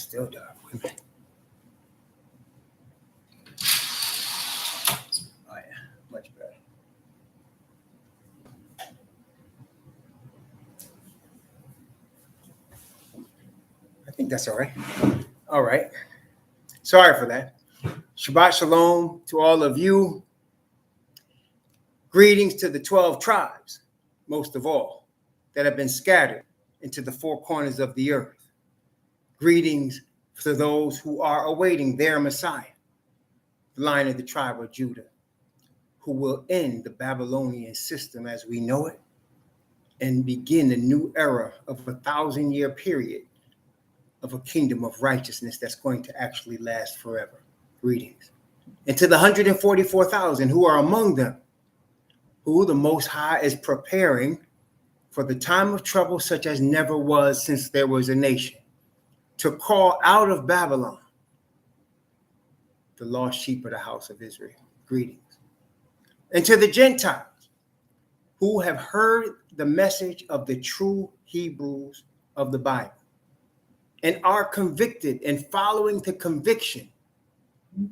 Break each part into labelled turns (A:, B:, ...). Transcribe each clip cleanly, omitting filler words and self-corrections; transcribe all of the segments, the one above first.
A: still dark. Oh yeah, much better. I think that's all right. All right. Sorry for that. Shabbat shalom to all of you. Greetings to the 12 tribes, most of all, that have been scattered into the four corners of the earth. Greetings to those who are awaiting their Messiah, the Lion of the tribe of Judah, who will end the Babylonian system as we know it and begin a new era of a 1,000-year period of a kingdom of righteousness that's going to actually last forever. Greetings. And to the 144,000 who are among them, who the Most High is preparing for the time of trouble such as never was since there was a nation, to call out of Babylon the lost sheep of the house of Israel. Greetings. And to the Gentiles who have heard the message of the true Hebrews of the Bible and are convicted and following the conviction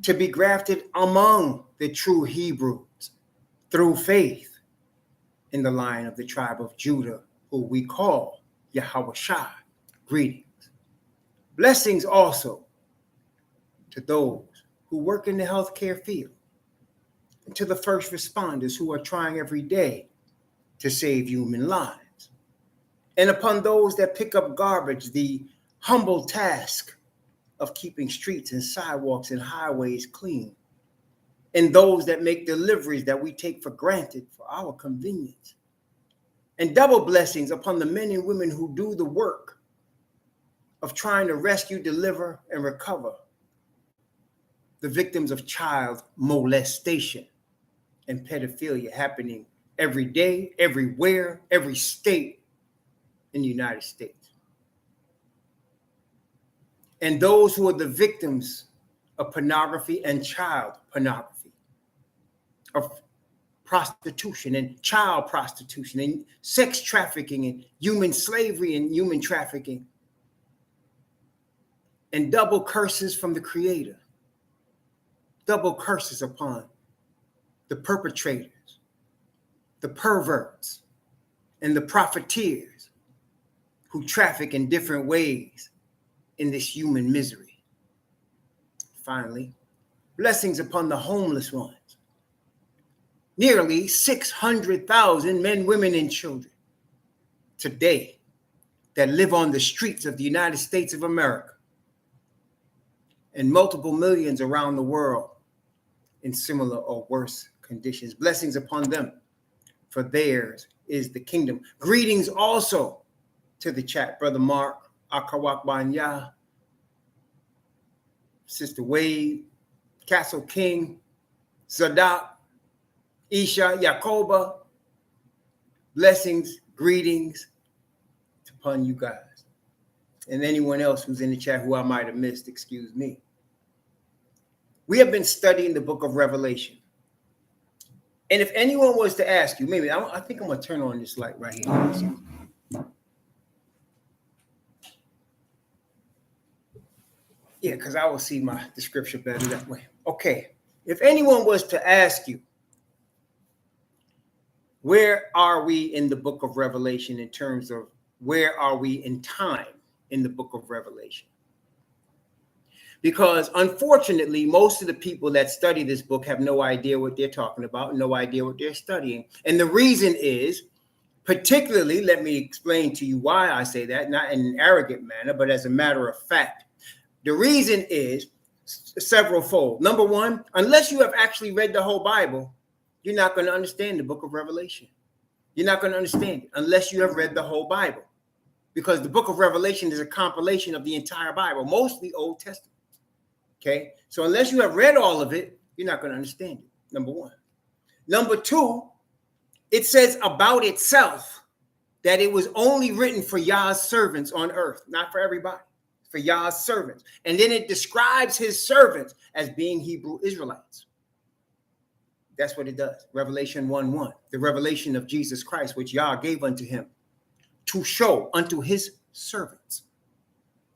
A: to be grafted among the true Hebrews through faith in the Lion of the tribe of Judah, who we call Yahushua. Greetings. Blessings also to those who work in the healthcare field and to the first responders who are trying every day to save human lives. And upon those that pick up garbage, the humble task of keeping streets and sidewalks and highways clean. And those that make deliveries that we take for granted for our convenience. And double blessings upon the men and women who do the work of trying to rescue, deliver, and recover the victims of child molestation and pedophilia happening every day, everywhere, every state in the United States. And those who are the victims of pornography and child pornography, of prostitution and child prostitution and sex trafficking and human slavery and human trafficking, and double curses from the Creator, double curses upon the perpetrators, the perverts, and the profiteers who traffic in different ways in this human misery. Finally, blessings upon the homeless ones. Nearly 600,000 men, women, and children today that live on the streets of the United States of America, and multiple millions around the world in similar or worse conditions. Blessings upon them, for theirs is the kingdom. Greetings also to the chat, Brother Mark, Akawak Banya, Sister Wade, Castle King, Zadok, Isha, Yakoba. Blessings, greetings upon you guys. And anyone else who's in the chat who I might have missed, excuse me. We have been studying the book of Revelation. And if anyone was to ask you, maybe I think I'm going to turn on this light right here. Yeah, because I will see the scripture better that way. Okay. If anyone was to ask you, where are we in the book of Revelation in terms of where are we in time in the book of Revelation? Because unfortunately, most of the people that study this book have no idea what they're talking about, no idea what they're studying. And the reason is, particularly, let me explain to you why I say that, not in an arrogant manner, but as a matter of fact. The reason is several-fold. Number one, unless you have actually read the whole Bible, you're not going to understand the book of Revelation. You're not going to understand it unless you have read the whole Bible. Because the book of Revelation is a compilation of the entire Bible, mostly Old Testament. Okay? So unless you have read all of it, you're not going to understand it, number one. Number two, it says about itself that it was only written for Yah's servants on earth, not for everybody. For Yah's servants. And then it describes his servants as being Hebrew Israelites. That's what it does. Revelation 1:1, the revelation of Jesus Christ, which Yah gave unto him to show unto his servants.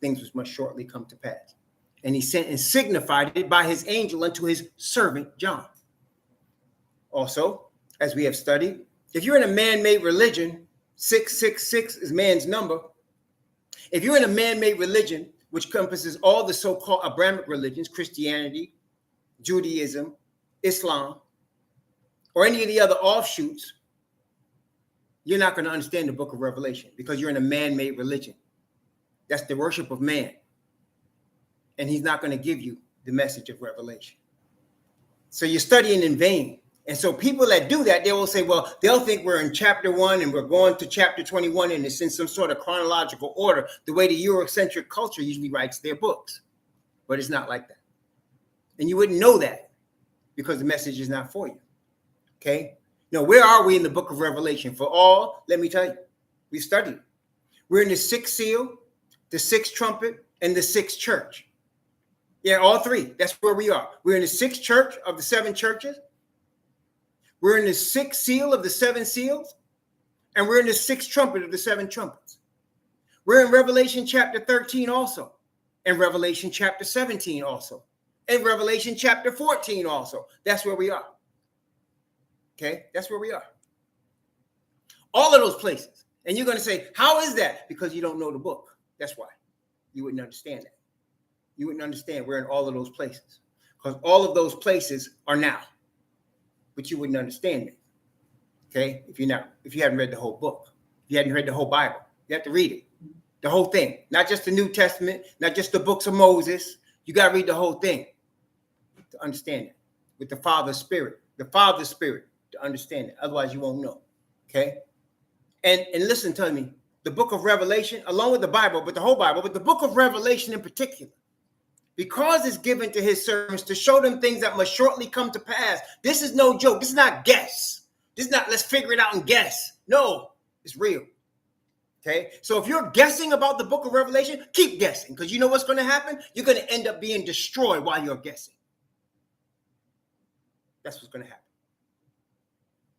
A: things which must shortly come to pass. And he sent and signified it by his angel unto his servant John. Also, as we have studied, if you're in a man-made religion, 666 is man's number. If you're in a man-made religion, which encompasses all the so-called Abrahamic religions, Christianity, Judaism, Islam, or any of the other offshoots, you're not going to understand the book of Revelation because you're in a man-made religion. That's the worship of man. And he's not going to give you the message of Revelation. So you're studying in vain. And so people that do that, they will say, well, they'll think we're in chapter 1 and we're going to chapter 21 and it's in some sort of chronological order, the way the Eurocentric culture usually writes their books. But it's not like that. And you wouldn't know that because the message is not for you. Okay? Now, where are we in the book of Revelation? For all, let me tell you, we studied. We're in the sixth seal, the sixth trumpet, and the sixth church. Yeah, all three. That's where we are. We're in the sixth church of the seven churches. We're in the sixth seal of the seven seals. And we're in the sixth trumpet of the seven trumpets. We're in Revelation chapter 13 also. And Revelation chapter 17 also. And Revelation chapter 14 also. That's where we are. Okay, that's where we are. All of those places. And you're going to say, how is that? Because you don't know the book. That's why. You wouldn't understand that. You wouldn't understand we're in all of those places. Because all of those places are now. But you wouldn't understand it. Okay? If you haven't read the whole book. If you hadn't read the whole Bible. You have to read it. The whole thing. Not just the New Testament, not just the books of Moses. You got to read the whole thing to understand it. With the Father's Spirit. The Father's Spirit to understand it. Otherwise, you won't know. Okay? And listen to me. The book of Revelation, along with the Bible, but the whole Bible, but the book of Revelation in particular, because it's given to his servants to show them things that must shortly come to pass. This is no joke. This is not guess. This is not let's figure it out and guess. No, it's real. Okay? So if you're guessing about the book of Revelation, keep guessing because you know what's going to happen? You're going to end up being destroyed while you're guessing. That's what's going to happen.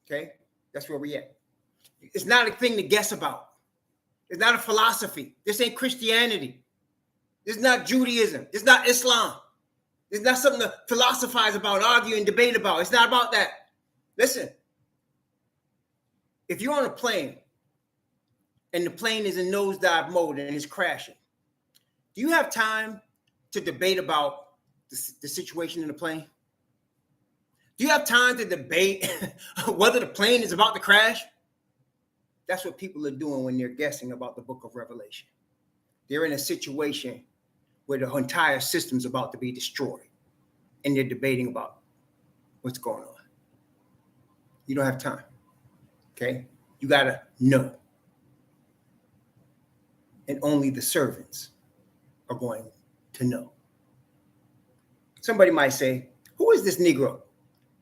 A: Okay? That's where we're at. It's not a thing to guess about. It's not a philosophy. This ain't Christianity. This is not Judaism. It's not Islam. It's not something to philosophize about, argue, and debate about. It's not about that. Listen, if you're on a plane and the plane is in nosedive mode and it's crashing, do you have time to debate about the situation in the plane? Do you have time to debate whether the plane is about to crash? That's what people are doing when they're guessing about the book of Revelation. They're in a situation where the entire system's about to be destroyed, and they're debating about what's going on. You don't have time, okay? You got to know. And only the servants are going to know. Somebody might say, who is this Negro?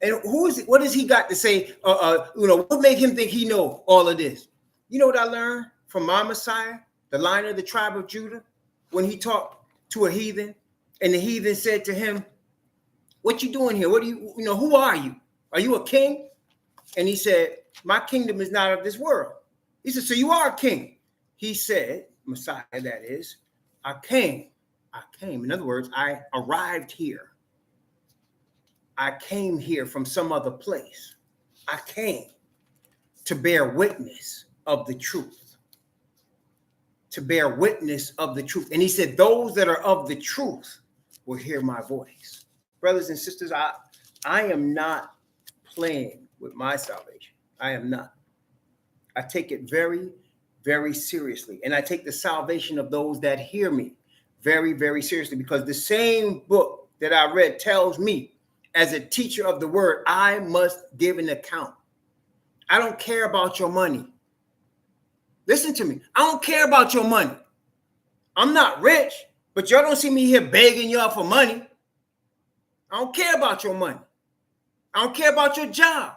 A: And who is it? What does he got to say? What made him think he know all of this? You know what I learned from my Messiah, the Lion of the tribe of Judah, when he talked to a heathen, and the heathen said to him, "What you doing here? What do you who are you? Are you a king?" And he said, "My kingdom is not of this world." He said, "So you are a king?" He said, Messiah, that is, I came. In other words, I arrived here. I came here from some other place. I came to bear witness of the truth. To bear witness of the truth. And he said, those that are of the truth will hear my voice. Brothers and sisters, I am not playing with my salvation. I am not. I take it very, very seriously. And I take the salvation of those that hear me very, very seriously, because the same book that I read tells me, as a teacher of the word, I must give an account. I don't care about your money. Listen to me. I don't care about your money. I'm not rich, but y'all don't see me here begging y'all for money. I don't care about your money. I don't care about your job.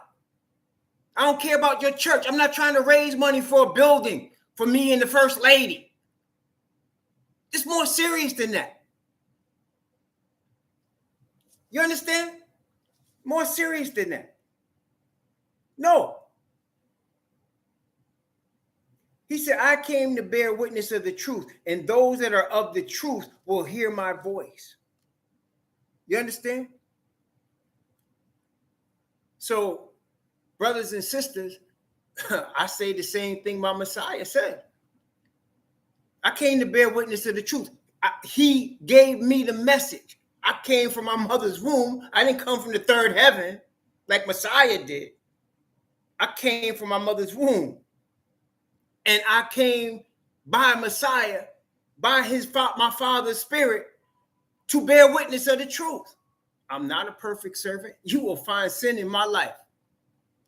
A: I don't care about your church. I'm not trying to raise money for a building for me and the first lady. It's more serious than that. You understand? More serious than that. No. He said, I came to bear witness of the truth, and those that are of the truth will hear my voice. You understand? So, brothers and sisters, I say the same thing my Messiah said. I came to bear witness of the truth. He gave me the message. I came from my mother's womb. I didn't come from the third heaven like Messiah did. I came from my mother's womb. And I came by Messiah, by my Father's Spirit, to bear witness of the truth. I'm not a perfect servant. You will find sin in my life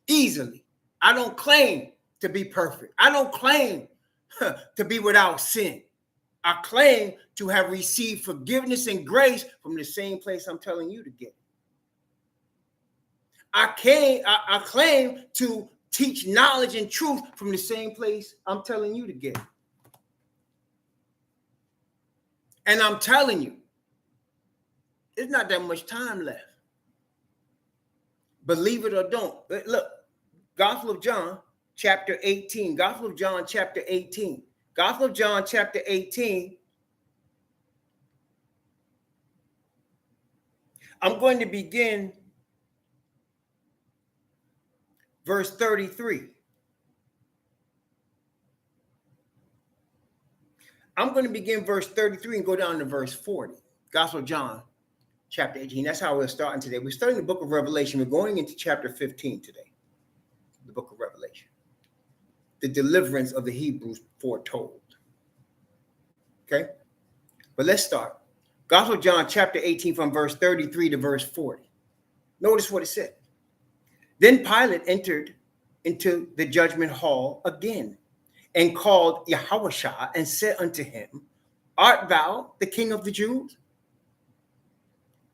A: easily. I don't claim to be perfect. I don't claim to be without sin. I claim to have received forgiveness and grace from the same place I'm telling you to get. I claim to teach knowledge and truth from the same place I'm telling you to get. And I'm telling you, there's not that much time left. Believe it or don't. Look, Gospel of John, chapter 18. Gospel of John, chapter 18. Gospel of John, chapter 18. I'm going to begin verse 33. I'm going to begin verse 33 and go down to verse 40. Gospel of John, chapter 18. That's how we're starting today. We're starting the book of Revelation. We're going into chapter 15 today. The book of Revelation. The deliverance of the Hebrews foretold. Okay? But let's start. Gospel of John, chapter 18, from verse 33 to verse 40. Notice what it said. Then Pilate entered into the judgment hall again and called Yahushua and said unto him, Art thou the king of the Jews?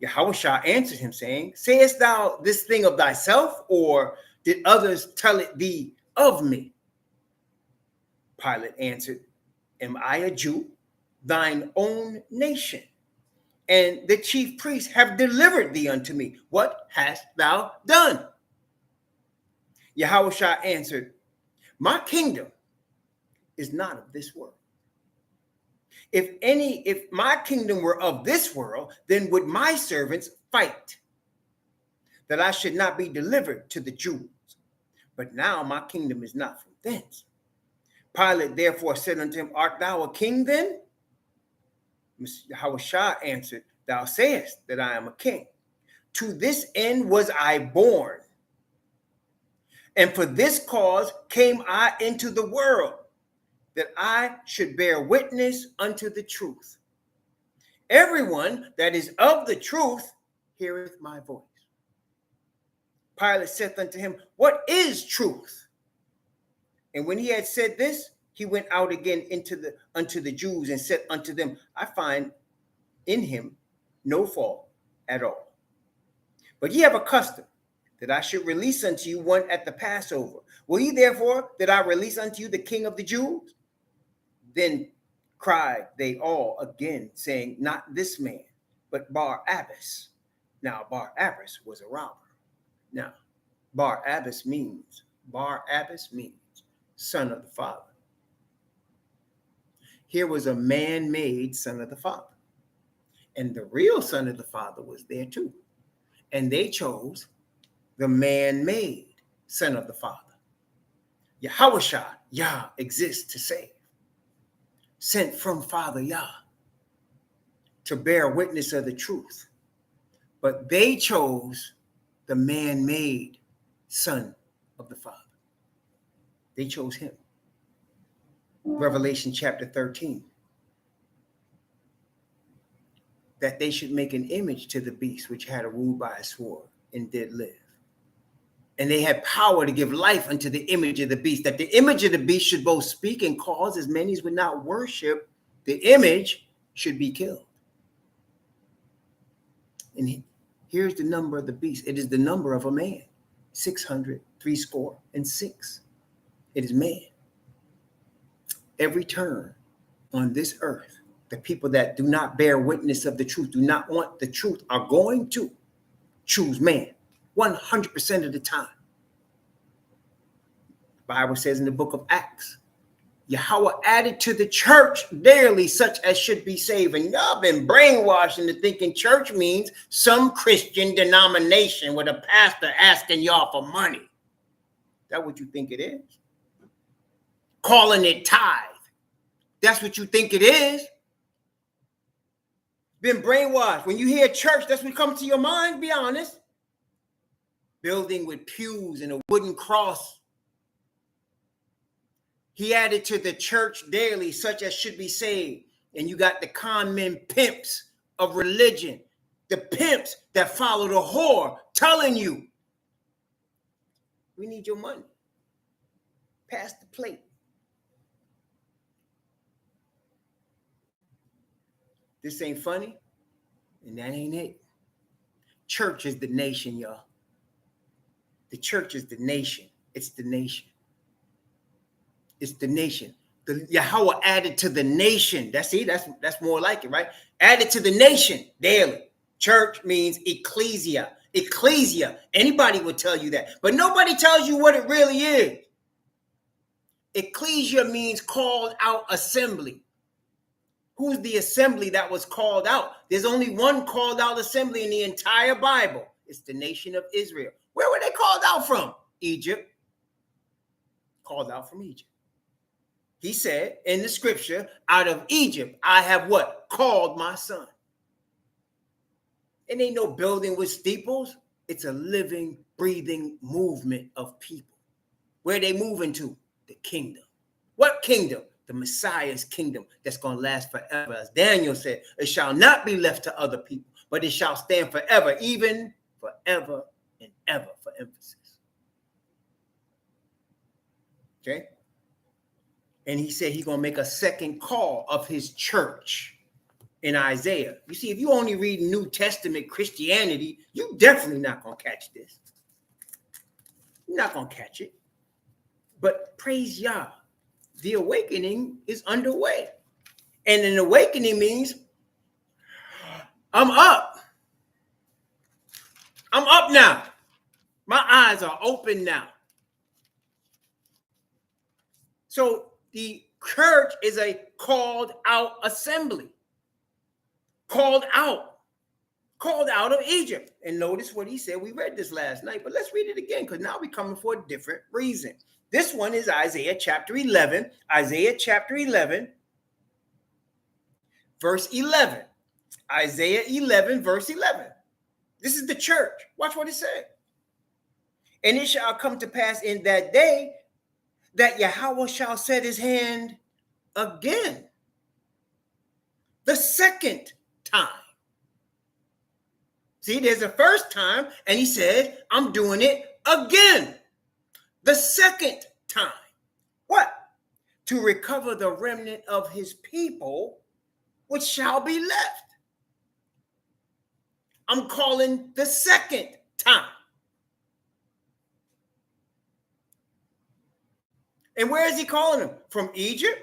A: Yahushua answered him, saying, Sayest thou this thing of thyself, or did others tell it thee of me? Pilate answered, Am I a Jew? Thine own nation and the chief priests have delivered thee unto me. What hast thou done? Yahushua answered, My kingdom is not of this world. If my kingdom were of this world, then would my servants fight, that I should not be delivered to the Jews. But now my kingdom is not from thence. Pilate therefore said unto him, Art thou a king then? Yahushua answered, Thou sayest that I am a king. To this end was I born, and for this cause came I into the world, that I should bear witness unto the truth. Everyone that is of the truth heareth my voice. Pilate saith unto him, What is truth? And when he had said this, he went out again unto the Jews and said unto them, I find in him no fault at all. But ye have a custom that I should release unto you one at the Passover. Will ye therefore that I release unto you the King of the Jews? Then cried they all again, saying, Not this man, but Barabbas. Now Barabbas was a robber. Now Barabbas means son of the Father. Here was a man-made son of the Father. And the real son of the Father was there too. And they chose the man-made son of the Father. Yahushua, Yah exists to save. Sent from Father Yah to bear witness of the truth. But they chose the man-made son of the Father. They chose him. Revelation chapter 13. That they should make an image to the beast which had a wound by a sword and did live. And they had power to give life unto the image of the beast, that the image of the beast should both speak and cause as many as would not worship the image should be killed. And here's the number of the beast. It is the number of a man, 666. It is man. Every turn on this earth, the people that do not bear witness of the truth, do not want the truth, are going to choose man 100% of the time. The Bible says in the book of Acts, Yahweh added to the church daily such as should be saved. And y'all been brainwashed into thinking church means some Christian denomination with a pastor asking y'all for money. That's what you think it is. Calling it tithe. That's what you think it is. Been brainwashed. When you hear church, that's what comes to your mind, be honest. Building with pews and a wooden cross. He added to the church daily such as should be saved. And you got the con men pimps of religion. The pimps that follow the whore telling you, we need your money. Pass the plate. This ain't funny, and that ain't it. Church is the nation, y'all. The church is the nation. It's the nation. It's the nation. The Yahweh added to the nation. That's more like it, right? Added to the nation daily. Church means ecclesia. Ecclesia. Anybody would tell you that, but nobody tells you what it really is. Ecclesia means called out assembly. Who's the assembly that was called out? There's only one called out assembly in the entire Bible. It's the nation of Israel. Where were they called out from? Egypt. Called out from Egypt. He said in the scripture, out of Egypt, I have what? Called my son. It ain't no building with steeples. It's a living, breathing movement of people. Where are they moving to? The kingdom. What kingdom? The Messiah's kingdom that's going to last forever. As Daniel said, it shall not be left to other people, but it shall stand forever, even forever and ever, for emphasis. Okay? And he said he's going to make a second call of his church in Isaiah. You see, if you only read New Testament Christianity, you definitely not going to catch this. You're not going to catch it. But praise Yah. The awakening is underway. And an awakening means I'm up. I'm up now. My eyes are open now. So the church is a called out assembly. Called out of Egypt. And notice what he said. We read this last night, but let's read it again because now we're coming for a different reason. This one is Isaiah chapter 11. Isaiah chapter 11, verse 11. Isaiah 11, verse 11. This is the church. Watch what it said. And it shall come to pass in that day that Yahweh shall set his hand again. The second time. See, there's a first time, and he said, I'm doing it again. The second time. What? To recover the remnant of his people, which shall be left. I'm calling the second time. And where is he calling them? From Egypt?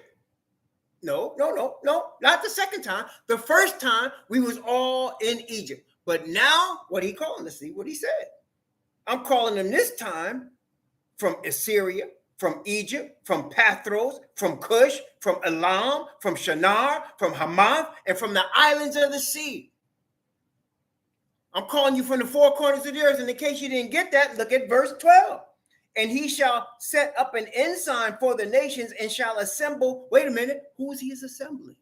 A: No, not the second time. The first time we was all in Egypt. But now, what he calling? Let's see what he said. I'm calling them this time from Assyria, from Egypt, from Pathros, from Cush, from Elam, from Shinar, from Hamath, and from the islands of the sea. I'm calling you from the four corners of the earth. And in case you didn't get that, look at verse 12. And he shall set up an ensign for the nations and shall assemble. Wait a minute. Who is he assembling?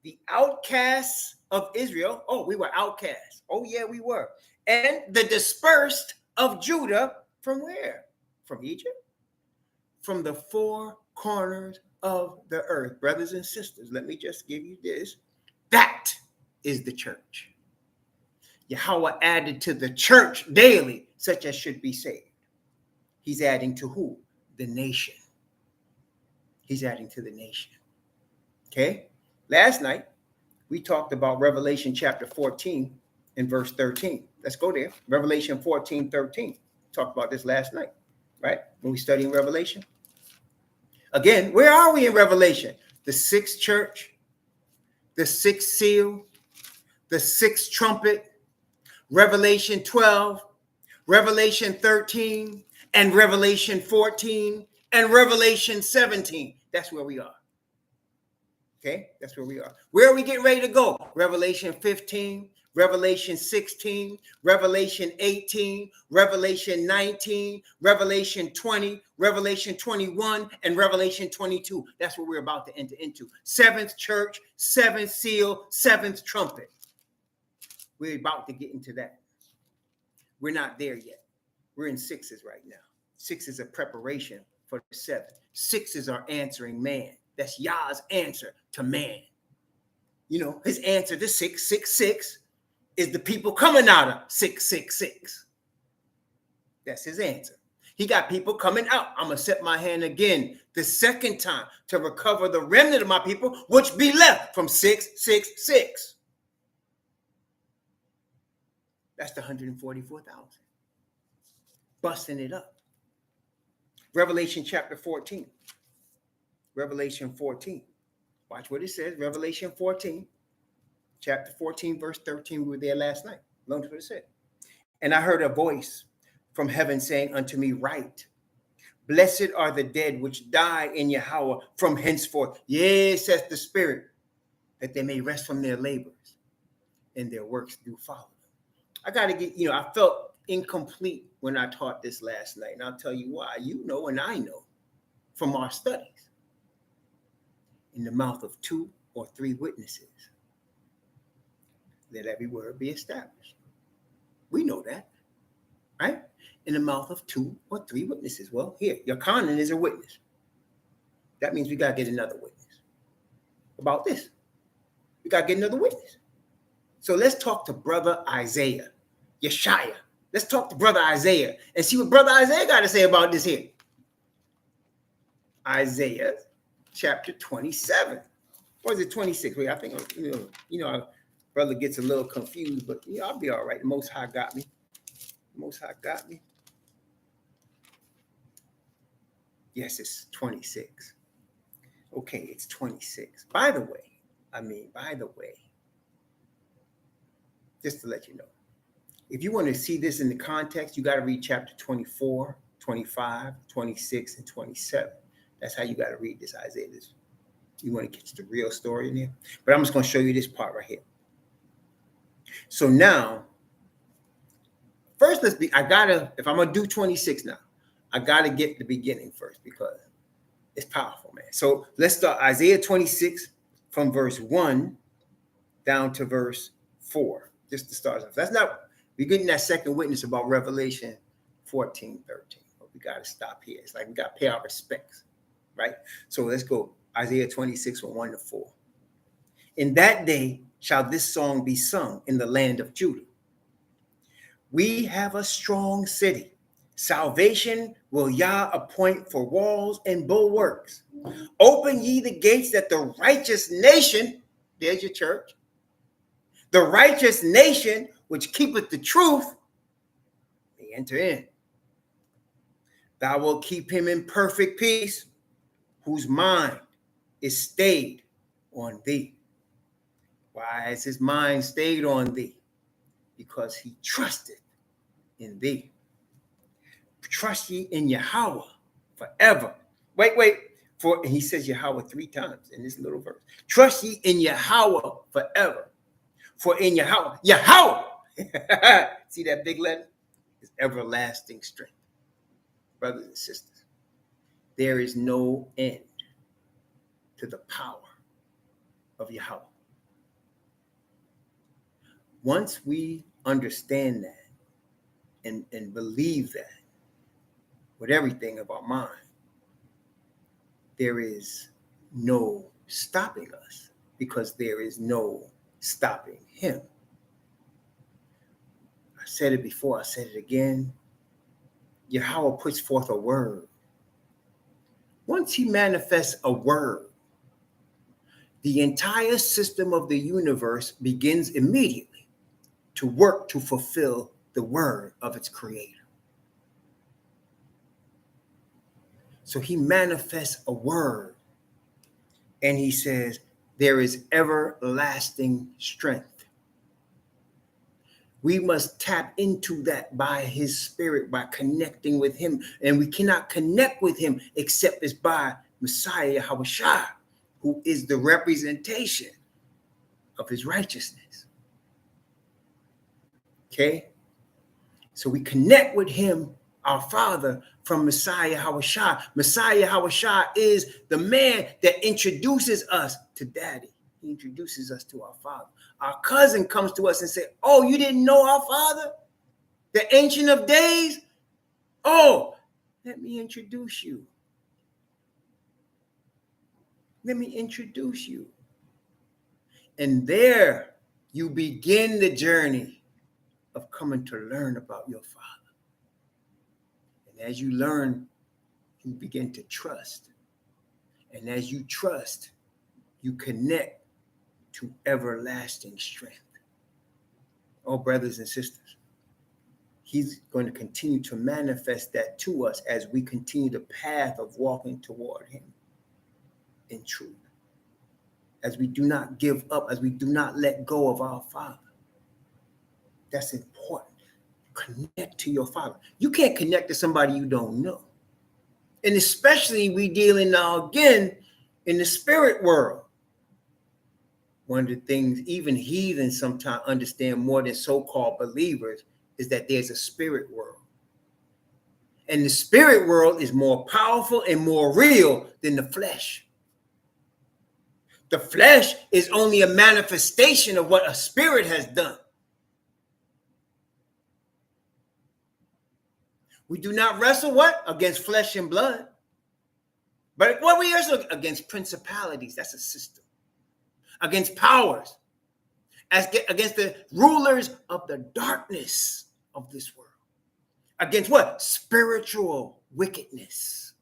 A: The outcasts of Israel. Oh, we were outcasts. Oh, yeah, we were. And the dispersed of Judah from where? From Egypt? From the four corners of the earth. Brothers and sisters, let me just give you this. That is the church. Yahweh added to the church daily such as should be saved. He's adding to who? The nation. He's adding to the nation. Okay? Last night, we talked about Revelation chapter 14 and verse 13. Let's go there. Revelation 14, 13. Talked about this last night, right? When we studied Revelation. Again, where are we in Revelation? The sixth church, the sixth seal, the sixth trumpet, Revelation 12, Revelation 13, and Revelation 14, and Revelation 17. That's where we are. Okay, that's where we are. Where are we getting ready to go? Revelation 15, Revelation 16, Revelation 18, Revelation 19, Revelation 20, Revelation 21, and Revelation 22. That's what we're about to enter into. Seventh church, seventh seal, seventh trumpet. We're about to get into that. We're not there yet. We're in sixes right now. Six is a preparation for the seven. Sixes are answering man. That's Yah's answer to man. You know, his answer to 666 is the people coming out of 666. That's his answer. He got people coming out. I'm going to set my hand again the second time to recover the remnant of my people, which be left from 666. That's the 144,000. Busting it up. Revelation chapter 14. Revelation 14. Watch what it says. Revelation 14. Chapter 14, verse 13. We were there last night. Notice what it said. And I heard a voice from heaven saying unto me, write, blessed are the dead which die in Yahweh from henceforth. Yea, says the Spirit, that they may rest from their labors, and their works do follow them. I got to get, I felt incomplete when I taught this last night. And I'll tell you why. You know, and I know from our studies. In the mouth of 2 or 3 witnesses, let every word be established. We know that, right? In the mouth of 2 or 3 witnesses. Well, here, Yochanan is a witness. That means we got to get another witness about this. We got to get another witness. So let's talk to brother Isaiah, Yeshaya. Let's talk to brother Isaiah and see what brother Isaiah got to say about this here. Isaiah chapter 27. Or is it 26? Wait, I think, brother gets a little confused, but I'll be all right. The Most High got me. The Most High got me. Yes, it's 26. Okay, it's 26. By the way, just to let you know, if you want to see this in the context, you got to read chapter 24, 25, 26, and 27. That's how you got to read this Isaiah. You want to catch the real story in there. But I'm just going to show you this part right here. So now, first, if I'm going to do 26 now, I got to get the beginning first because it's powerful, man. So let's start Isaiah 26 from verse 1 down to verse 4, just to start off. We're getting that second witness about Revelation 14, 13. But we got to stop here. It's like we got to pay our respects. Right? So let's go. Isaiah 26 from 1 to 4. In that day shall this song be sung in the land of Judah. We have a strong city. Salvation will Yah appoint for walls and bulwarks. Open ye the gates that the righteous nation, there's your church, the righteous nation which keepeth the truth, may enter in. Thou wilt keep him in perfect peace, whose mind is stayed on thee. Why is his mind stayed on thee? Because he trusted in thee. Trust ye in Yahweh forever. Wait. For he says Yahweh 3 times in this little verse. Trust ye in Yahweh forever. For in Yahweh, see that big letter? Is everlasting strength. Brothers and sisters, there is no end to the power of Yahweh. Once we understand that and believe that with everything of our mind, there is no stopping us because there is no stopping him. I said it before, I said it again. Yahweh puts forth a word. Once he manifests a word, the entire system of the universe begins immediately to work to fulfill the word of its creator. So he manifests a word and he says, there is everlasting strength. We must tap into that by his spirit, by connecting with him. And we cannot connect with him except it's by Messiah Yahushua, who is the representation of his righteousness. Okay? So we connect with him, our Father, from Messiah Yahushua. Messiah Yahushua is the man that introduces us to Daddy. He introduces us to our Father. Our cousin comes to us and says, oh, you didn't know our Father? The Ancient of Days? Oh, let me introduce you. Let me introduce you. And there you begin the journey of coming to learn about your Father. And as you learn, you begin to trust. And as you trust, you connect to everlasting strength. Oh, brothers and sisters, he's going to continue to manifest that to us as we continue the path of walking toward him in truth. As we do not give up, as we do not let go of our Father. That's important. Connect to your Father. You can't connect to somebody you don't know. And especially we dealing now again in the spirit world. One of the things even heathens sometimes understand more than so-called believers is that there's a spirit world. And the spirit world is more powerful and more real than the flesh. The flesh is only a manifestation of what a spirit has done. We do not wrestle what? Against flesh and blood. But what we wrestle against principalities, that's a system. Against powers. Against the rulers of the darkness of this world. Against what? Spiritual wickedness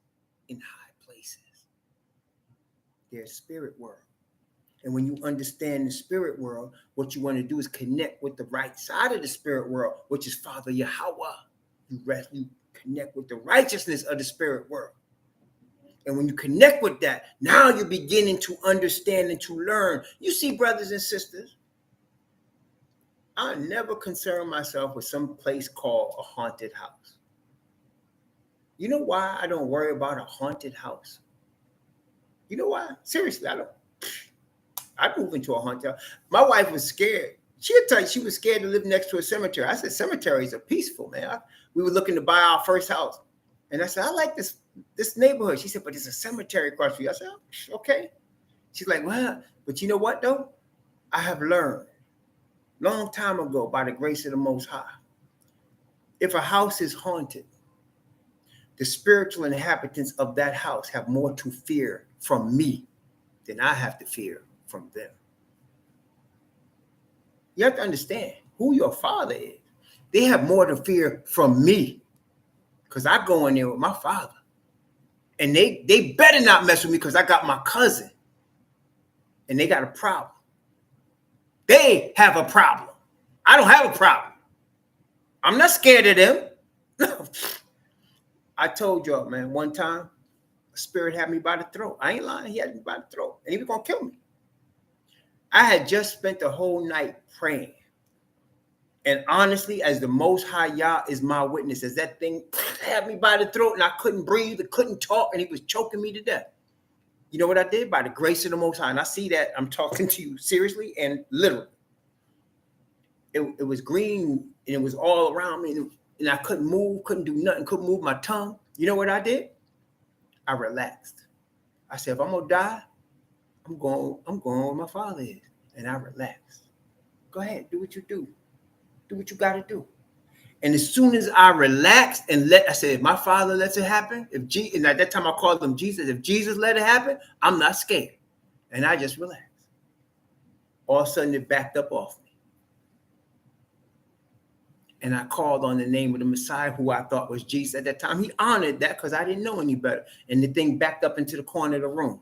A: in high places. There's spirit world. And when you understand the spirit world, what you want to do is connect with the right side of the spirit world, which is Father Yahweh. You connect with the righteousness of the spirit world. And when you connect with that, now you're beginning to understand and to learn. You see, brothers and sisters, I never concern myself with some place called a haunted house. You know why I don't worry about a haunted house? You know why? Seriously, I moved into a haunted house. My wife was scared. She'll tell you she was scared to live next to a cemetery. I said, cemeteries are peaceful, man. We were looking to buy our first house. And I said, I like this neighborhood. She said, but there's a cemetery across the street. I said, oh, okay. She's like, well, but you know what, though? I have learned long time ago by the grace of the Most High. If a house is haunted, the spiritual inhabitants of that house have more to fear from me than I have to fear from them. You have to understand who your Father is. They have more to fear from me because I go in there with my Father. And they better not mess with me because I got my cousin. And they got a problem. They have a problem. I don't have a problem. I'm not scared of them. I told y'all, man, one time, a spirit had me by the throat. I ain't lying. He had me by the throat. And he was going to kill me. I had just spent the whole night praying. And honestly, as the Most High Yah is my witness, as that thing had me by the throat and I couldn't breathe, I couldn't talk, and he was choking me to death. You know what I did? By the grace of the Most High. And I see that I'm talking to you seriously and literally. It was green and it was all around me. And I couldn't move, couldn't do nothing, couldn't move my tongue. You know what I did? I relaxed. I said, if I'm going to die, I'm going where my Father is. And I relaxed. Go ahead, do what you do. Do what you got to do. And as soon as I relaxed and I said, if my Father lets it happen, and at that time I called him Jesus, if Jesus let it happen, I'm not scared. And I just relaxed. All of a sudden it backed up off me. And I called on the name of the Messiah, who I thought was Jesus at that time. He honored that because I didn't know any better. And the thing backed up into the corner of the room.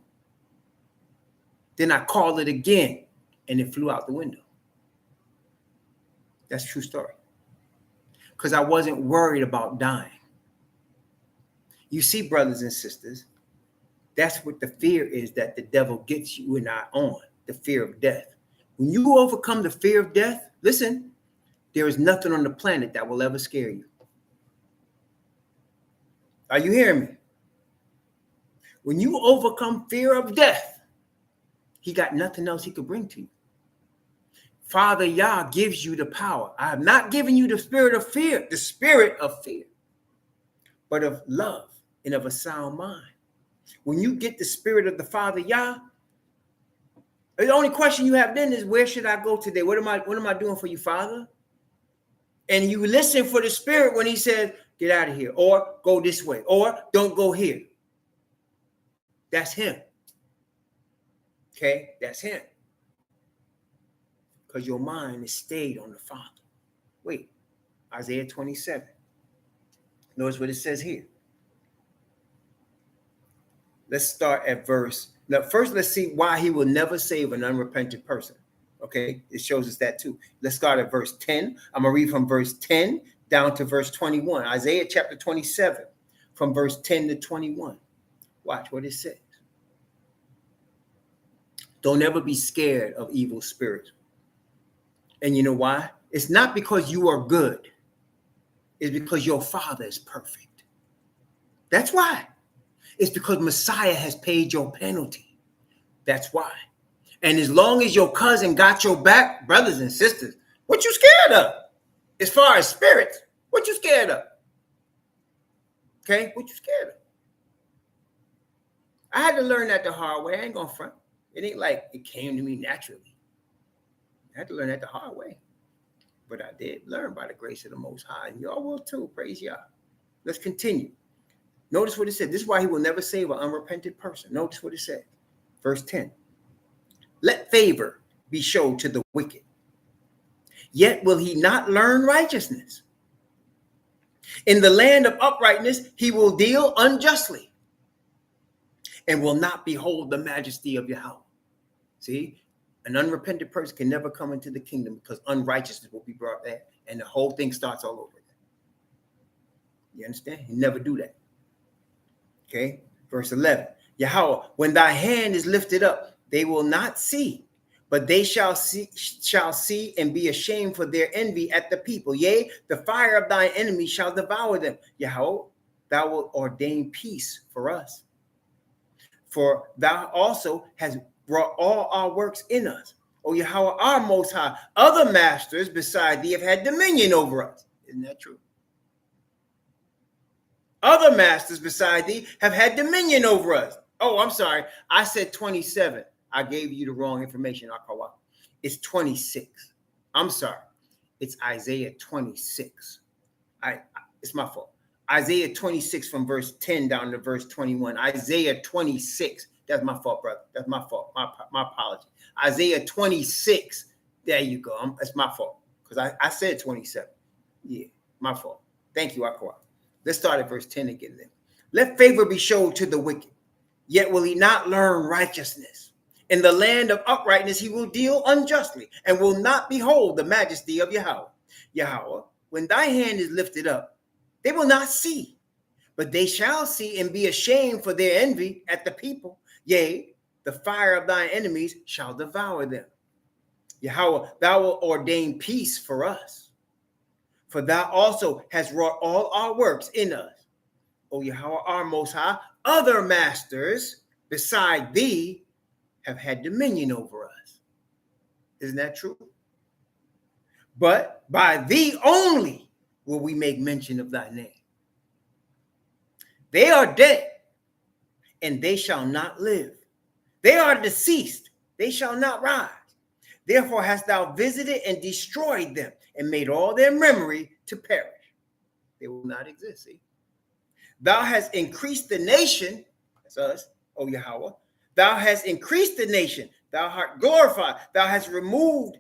A: Then I called it again, and it flew out the window. That's a true story. Because I wasn't worried about dying. You see, brothers and sisters, that's what the fear is that the devil gets you and I on, the fear of death. When you overcome the fear of death, listen, There is nothing on the planet that will ever scare you. Are you hearing me? When you overcome fear of death, he got nothing else he could bring to you. Father Yah gives you the power. I have not given you the spirit of fear, but of love and of a sound mind. When you get the spirit of the Father Yah, the only question you have then is, where should I go today? What am I doing for you, Father? And you listen for the spirit when he says, get out of here, or go this way, or don't go here. That's him. Okay, that's him. Because your mind is stayed on the Father. Wait, Isaiah 27. Notice what it says here. Let's start at verse. Now, first, let's see why he will never save an unrepentant person. Okay, it shows us that too. Let's start at verse 10. I'm going to read from verse 10 down to verse 21. Isaiah chapter 27, from verse 10 to 21. Watch what it says. Don't ever be scared of evil spirits. And you know why? It's not because you are good. It's because your Father is perfect. That's why. It's because Messiah has paid your penalty. That's why. And as long as your cousin got your back, brothers and sisters, what you scared of? As far as spirits, what you scared of? Okay, what you scared of? I had to learn that the hard way. I ain't gonna front. It ain't like it came to me naturally. I had to learn that the hard way. But I did learn by the grace of the Most High. And y'all will too. Praise Yah. Let's continue. Notice what it said. This is why he will never save an unrepentant person. Notice what it said. Verse 10. Let favor be showed to the wicked. Yet will he not learn righteousness. In the land of uprightness, he will deal unjustly and will not behold the majesty of Yahweh. See, an unrepentant person can never come into the kingdom because unrighteousness will be brought there and the whole thing starts all over again. You understand? You never do that. Okay, verse 11. Yahweh, when thy hand is lifted up, they will not see, but they shall see and be ashamed for their envy at the people. Yea, the fire of thy enemy shall devour them. Yahweh, thou wilt ordain peace for us. For thou also hast brought all our works in us. O Yahweh, our Most High, other masters beside thee have had dominion over us. Isn't that true? Other masters beside thee have had dominion over us. Oh, I'm sorry. I said 27. I gave you the wrong information, Akawa. It's 26. I'm sorry. It's Isaiah 26. It's my fault. Isaiah 26 from verse 10 down to verse 21. Isaiah 26. That's my fault, brother. That's my fault. My apology. Isaiah 26. There you go. It's my fault. Because I said 27. Yeah, my fault. Thank you, Akawa. Let's start at verse 10 again then. Let favor be showed to the wicked, yet will he not learn righteousness. In the land of uprightness he will deal unjustly, and will not behold the majesty of Yahweh. Yahweh, when thy hand is lifted up, they will not see, but they shall see and be ashamed for their envy at the people. Yea, the fire of thine enemies shall devour them. Yahweh, thou wilt ordain peace for us. For thou also hast wrought all our works in us. O Yahweh, our Most High, other masters beside thee have had dominion over us. Isn't that true? But by thee only will we make mention of thy name. They are dead, and they shall not live. They are deceased, they shall not rise. Therefore hast thou visited and destroyed them, and made all their memory to perish. They will not exist, see? Thou hast increased the nation, that's us, O Yahweh. Thou hast increased the nation, thou art glorified. Thou hast removed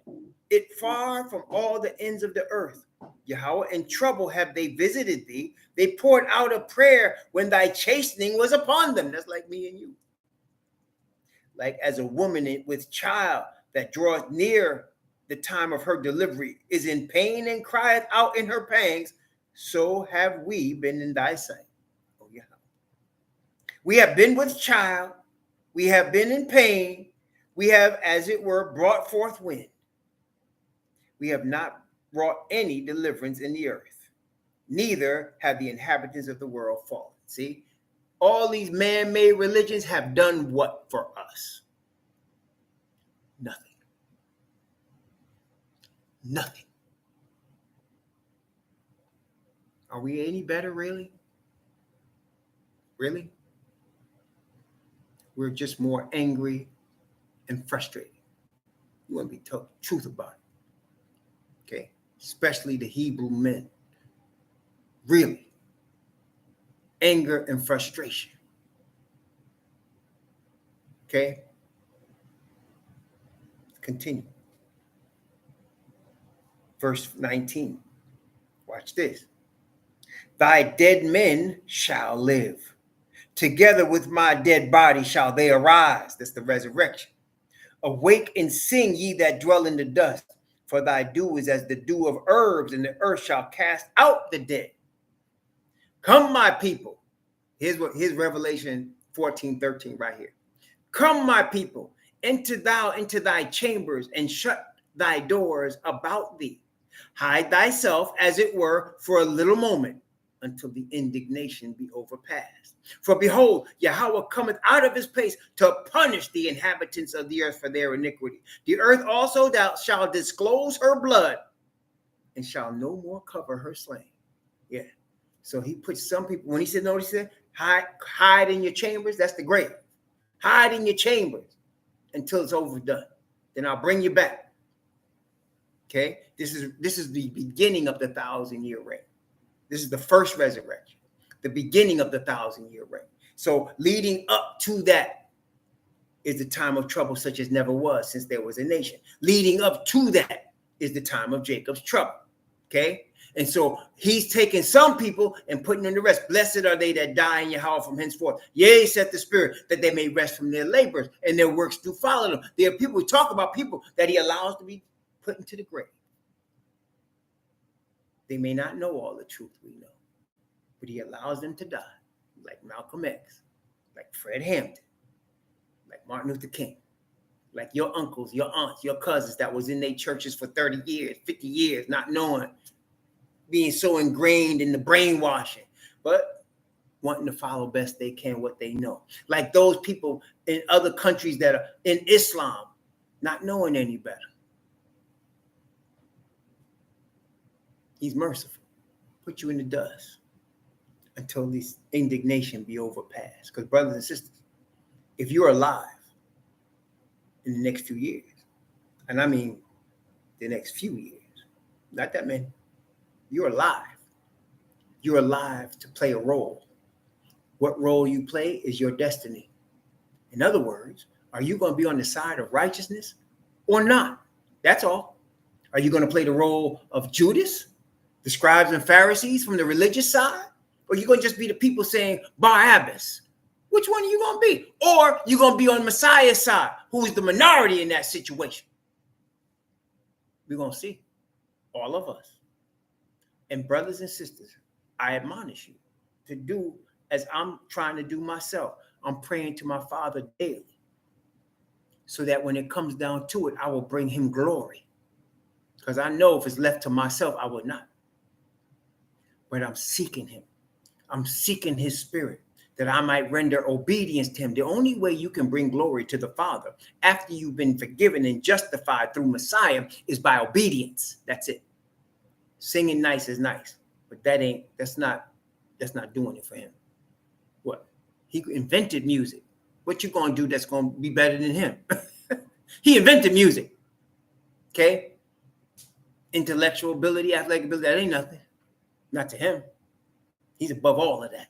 A: it far from all the ends of the earth. Yahweh, in trouble have they visited thee. They poured out a prayer when thy chastening was upon them. That's like me and you. Like as a woman with child that draweth near the time of her delivery, is in pain and crieth out in her pangs, so have we been in thy sight. Oh, yeah. We have been with child, we have been in pain, we have, as it were, brought forth wind. We have not wrought any deliverance in the earth, neither have the inhabitants of the world fallen. See, all these man-made religions have done what for us? Nothing. Nothing. Are we any better, really? Really? We're just more angry and frustrated. You want to be told the truth about it. Okay? Especially the Hebrew men. Really. Anger and frustration. Okay? Continue. Verse 19. Watch this. Thy dead men shall live. Together with my dead body shall they arise. That's the resurrection. Awake and sing, ye that dwell in the dust, for thy dew is as the dew of herbs, and the earth shall cast out the dead. Come, my people. Here's Revelation 14:13 right here. Come, my people, enter thou into thy chambers, and shut thy doors about thee. Hide thyself, as it were, for a little moment, until the indignation be overpast. For behold, Yahweh cometh out of his place to punish the inhabitants of the earth for their iniquity. The earth also shall disclose her blood, and shall no more cover her slain. Yeah. So he puts some people, when he said, notice it, hide in your chambers, that's the grave. Hide in your chambers until it's overdone. Then I'll bring you back. Okay? This is the beginning of the 1,000-year reign. This is the first resurrection, the beginning of the 1,000-year reign. So leading up to that is the time of trouble such as never was since there was a nation. Leading up to that is the time of Jacob's trouble. Okay? And so he's taking some people and putting in the rest. Blessed are they that die in Yahweh from henceforth. Yea, saith the Spirit, that they may rest from their labors, and their works do follow them. There are people, we talk about people that he allows to be put into the grave. They may not know all the truth we know, but he allows them to die, like Malcolm X, like Fred Hampton, like Martin Luther King, like your uncles, your aunts, your cousins that was in their churches for 30 years, 50 years, not knowing, being so ingrained in the brainwashing, but wanting to follow best they can what they know. Like those people in other countries that are in Islam, not knowing any better. He's merciful. Put you in the dust until this indignation be overpassed. Because brothers and sisters, if you're alive in the next few years, and I mean the next few years, not that many, you're alive. You're alive to play a role. What role you play is your destiny. In other words, are you going to be on the side of righteousness or not? That's all. Are you going to play the role of Judas, the scribes and Pharisees from the religious side? Or are you going to just be the people saying, Barabbas? Which one are you going to be? Or you're going to be on Messiah's side, who is the minority in that situation? We're going to see. All of us. And brothers and sisters, I admonish you to do as I'm trying to do myself. I'm praying to my Father daily so that when it comes down to it, I will bring him glory. Because I know if it's left to myself, I would not. But I'm seeking him. I'm seeking his spirit that I might render obedience to him. The only way you can bring glory to the Father after you've been forgiven and justified through Messiah is by obedience. That's it. Singing nice is nice, but that's not doing it for him. What? He invented music. What you gonna do that's gonna be better than him? He invented music. Okay? Intellectual ability, athletic ability, that ain't nothing. Not to him. He's above all of that.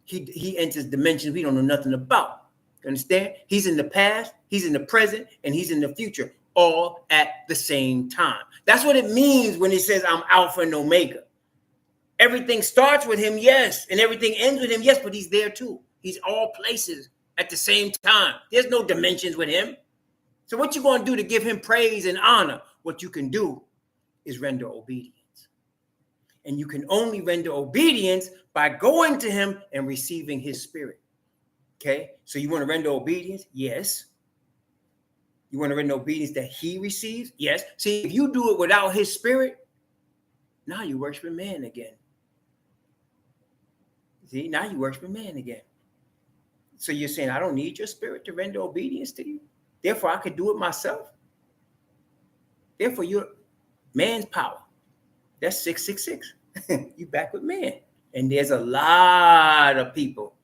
A: He enters dimensions we don't know nothing about. You understand? He's in the past, he's in the present, and he's in the future, all at the same time. That's what it means when he says, I'm Alpha and Omega. Everything starts with him, yes, and everything ends with him, yes, but he's there too. He's all places at the same time. There's no dimensions with him. So what you going to do to give him praise and honor? What you can do is render obedience. And you can only render obedience by going to him and receiving his spirit. Okay? So you want to render obedience? Yes. You want to render obedience that he receives? Yes. See, if you do it without his spirit, Now you worshiping man again. See, now you worshiping man again. So you're saying, I don't need your spirit to render obedience to you. Therefore, I could do it myself. Therefore, you're man's power. That's 666. You back with man. And there's a lot of people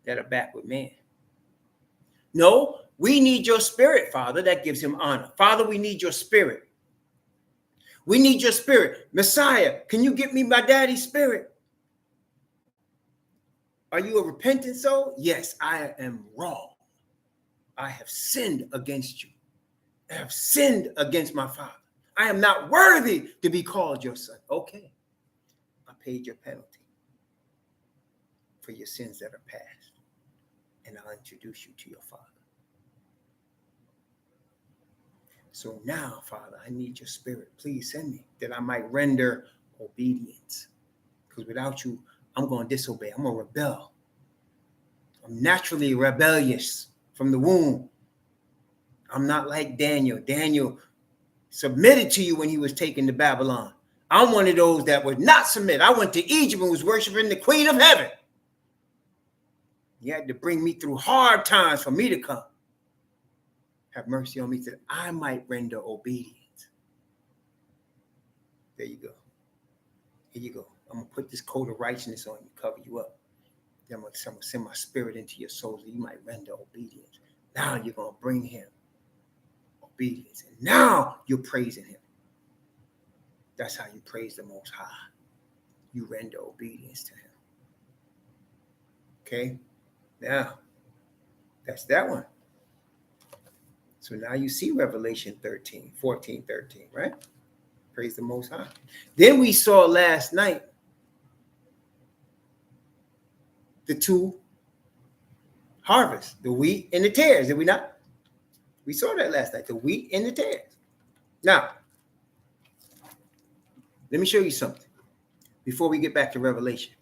A: that are back with man. No, we need your spirit, Father. That gives him honor. Father, we need your spirit. We need your spirit. Messiah, can you get me my daddy's spirit? Are you a repentant soul? Yes, I am wrong. I have sinned against you. I have sinned against my Father. I am not worthy to be called your son. Okay, I paid your penalty for your sins that are past, and I'll introduce you to your Father. So now, Father, I need your spirit. Please send me that I might render obedience. Because without you, I'm going to disobey. I'm going to rebel. I'm naturally rebellious from the womb. I'm not like Daniel. Daniel submitted to you when he was taken to Babylon. I'm one of those that would not submit. I went to Egypt and was worshiping the Queen of Heaven. You had to bring me through hard times for me to come. Have mercy on me that I might render obedience. There you go. Here you go. I'm going to put this coat of righteousness on you, cover you up. Then I'm going to send my spirit into your soul so you might render obedience. Now you're going to bring him obedience. And now you're praising him. That's how you praise the Most High. You render obedience to him. Okay? Now, that's that one. So now you see Revelation 14, 13, right? Praise the Most High. Then we saw last night the two harvests, the wheat and the tares, did we not? We saw that last night, the wheat and the tares. Now, let me show you something before we get back to Revelation.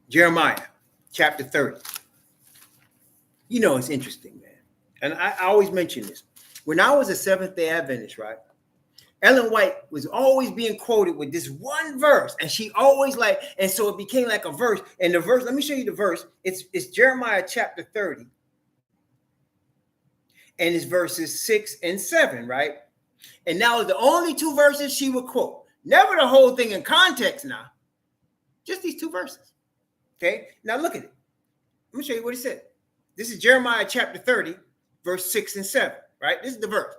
A: Jeremiah chapter 30. You know, it's interesting, man. And I always mention this. When I was a Seventh-day Adventist, right? Ellen White was always being quoted with this one verse. And she always and so it became like a verse. And the verse, let me show you the verse. It's Jeremiah chapter 30. And it's verses 6 and 7, right? And now the only two verses she would quote. Never the whole thing in context now. Just these two verses. Okay? Now look at it. Let me show you what it said. This is Jeremiah chapter 30, verse 6 and 7, right? This is the verse.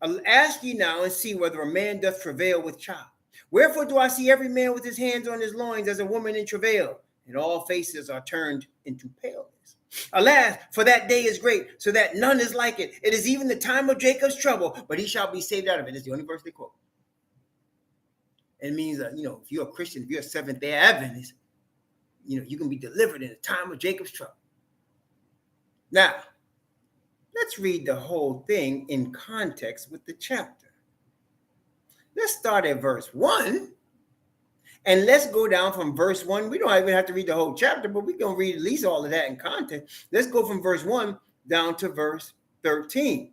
A: I'll ask you now and see whether a man doth travail with child. Wherefore do I see every man with his hands on his loins as a woman in travail, and all faces are turned into paleness. Alas, for that day is great, so that none is like it. It is even the time of Jacob's trouble, but he shall be saved out of it. It's the only verse they quote. It means, if you're a Christian, if you're a Seventh-day Adventist, you can be delivered in the time of Jacob's trouble. Now, let's read the whole thing in context with the chapter. Let's start at verse 1. And let's go down from verse 1. We don't even have to read the whole chapter, but we're going to read at least all of that in context. Let's go from verse 1 down to verse 13.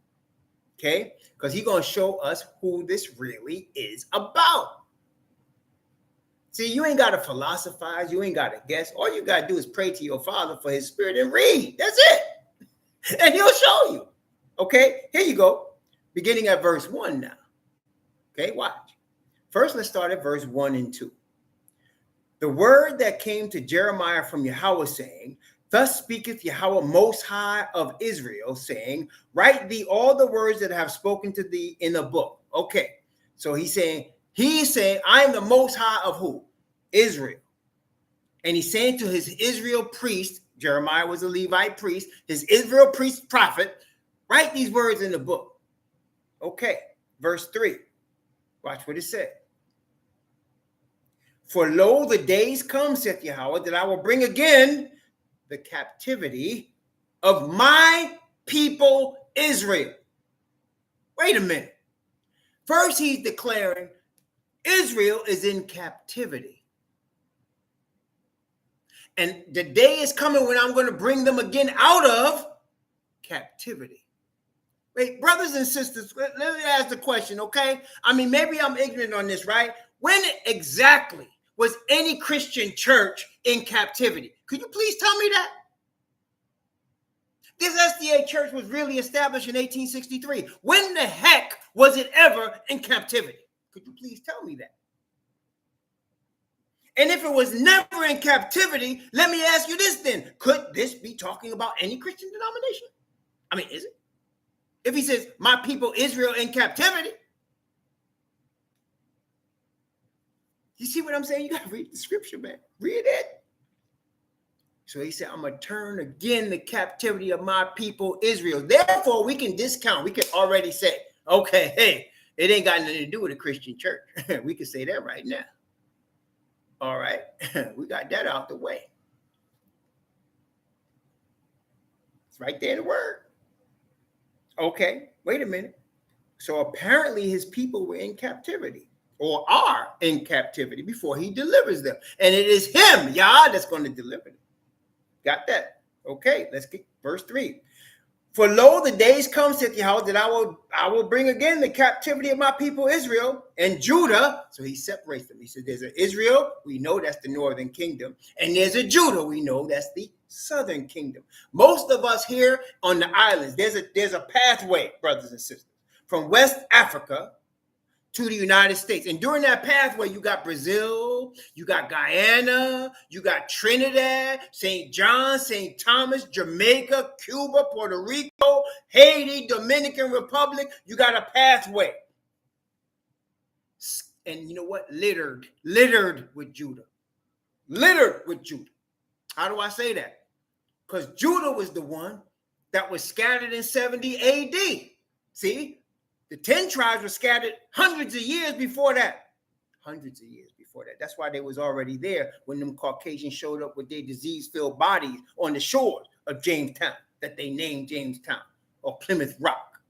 A: Okay? Because he's going to show us who this really is about. See, you ain't got to philosophize. You ain't got to guess. All you got to do is pray to your Father for his spirit and read. That's it. And he'll show you. Okay, here you go. Beginning at verse 1 now. Okay, watch. First, let's start at verse 1 and 2. The word that came to Jeremiah from Yahweh, saying, Thus speaketh Yahweh Most High of Israel, saying, Write thee all the words that I have spoken to thee in a book. Okay, so he's saying, I am the Most High of who? Israel. And he's saying to his Israel priest, Jeremiah was a Levite priest, his Israel priest prophet, write these words in the book. Okay, verse 3. Watch what it said. For lo, the days come, saith Yahweh, that I will bring again the captivity of my people Israel. Wait a minute. First, he's declaring Israel is in captivity. And the day is coming when I'm going to bring them again out of captivity. Wait, brothers and sisters, let me ask the question, okay? I mean, maybe I'm ignorant on this, right? When exactly was any Christian church in captivity? Could you please tell me that? This SDA church was really established in 1863. When the heck was it ever in captivity? Could you please tell me that? And if it was never in captivity, let me ask you this then. Could this be talking about any Christian denomination? I mean, is it? If he says, my people Israel in captivity. You see what I'm saying? You got to read the scripture, man. Read it. So he said, I'm going to turn again the captivity of my people Israel. Therefore, we can discount. We can already say, okay, hey, it ain't got nothing to do with a Christian church. We can say that right now. All right. We got that out the way. It's right there in the word. Okay, wait a minute. So apparently his people were in captivity or are in captivity before he delivers them. And it is him, Yah, that's going to deliver them. Got that? Okay, let's get verse 3. For lo, the days come, saith Yahweh, that I will bring again the captivity of my people Israel and Judah. So he separates them. He says there's an Israel, we know that's the northern kingdom, and there's a Judah, we know that's the southern kingdom. Most of us here on the islands, there's a pathway, brothers and sisters, from West Africa to the United States. And during that pathway, you got Brazil, you got Guyana, you got Trinidad, St. John, St. Thomas, Jamaica, Cuba, Puerto Rico, Haiti, Dominican Republic. You got a pathway. And you know what? Littered with Judah. Littered with Judah. How do I say that? Because Judah was the one that was scattered in 70 AD. See? The 10 tribes were scattered hundreds of years before that. Hundreds of years before that. That's why they was already there when them Caucasians showed up with their disease-filled bodies on the shores of Jamestown, that they named Jamestown or Plymouth Rock.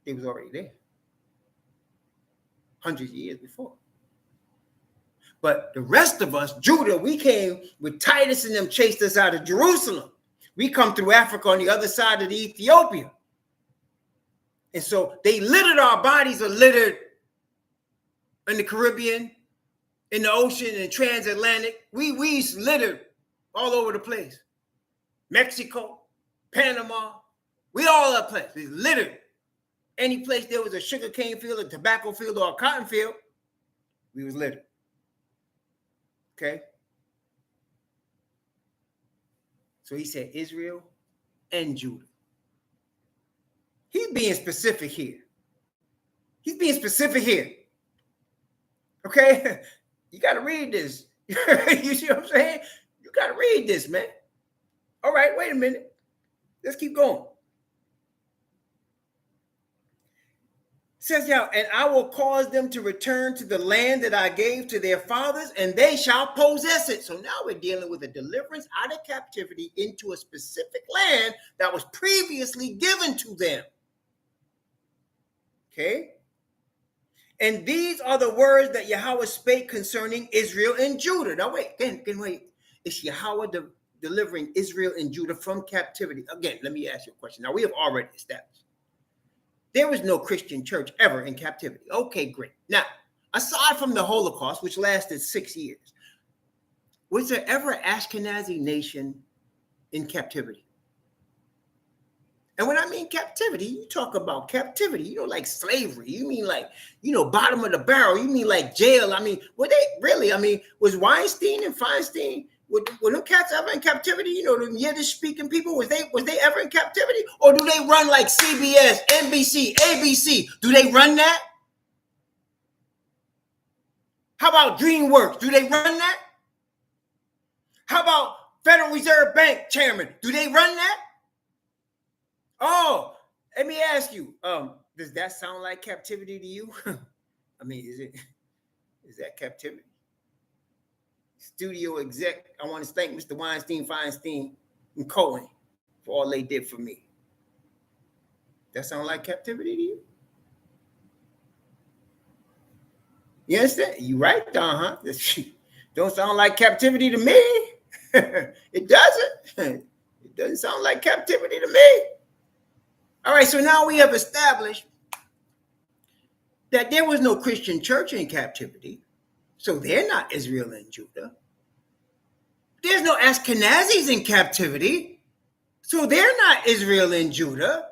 A: They was already there. Hundreds of years before. But the rest of us, Judah, we came with Titus and them chased us out of Jerusalem. We come through Africa on the other side of the Ethiopia. And so they littered, our bodies are littered in the Caribbean, in the ocean, and transatlantic. We littered all over the place. Mexico, Panama, we all over the place. We littered. Any place there was a sugarcane field, a tobacco field, or a cotton field, we was littered. Okay? So he said Israel and Judah. He's being specific here. He's being specific here. Okay? You got to read this. You see what I'm saying? You got to read this, man. All right, wait a minute. Let's keep going. It says, yeah, and I will cause them to return to the land that I gave to their fathers, and they shall possess it. So now we're dealing with a deliverance out of captivity into a specific land that was previously given to them. Okay? And these are the words that Yahweh spake concerning Israel and Judah. Now wait, then wait. Is Yahweh delivering Israel and Judah from captivity? Again, let me ask you a question. Now we have already established there was no Christian church ever in captivity. Okay, great. Now, aside from the Holocaust, which lasted 6 years, was there ever an Ashkenazi nation in captivity? And when I mean captivity, you talk about captivity, you know, like slavery. You mean like, you know, bottom of the barrel. You mean like jail. I mean, were they really? I mean, was Weinstein and Feinstein, were them cats ever in captivity? You know, them Yiddish speaking people, was they ever in captivity? Or do they run like CBS, NBC, ABC? Do they run that? How about DreamWorks? Do they run that? How about Federal Reserve Bank chairman? Do they run that? Oh, let me ask you, does that sound like captivity to you? I mean, is that captivity? Studio exec, I want to thank Mr. Weinstein, Feinstein, and Cohen for all they did for me. That sound like captivity to you? You understand? You right, huh? Don't sound like captivity to me. It doesn't. It doesn't sound like captivity to me. All right, so now we have established that there was no Christian church in captivity, so they're not Israel and Judah. There's no Ashkenazis in captivity, so they're not Israel and Judah.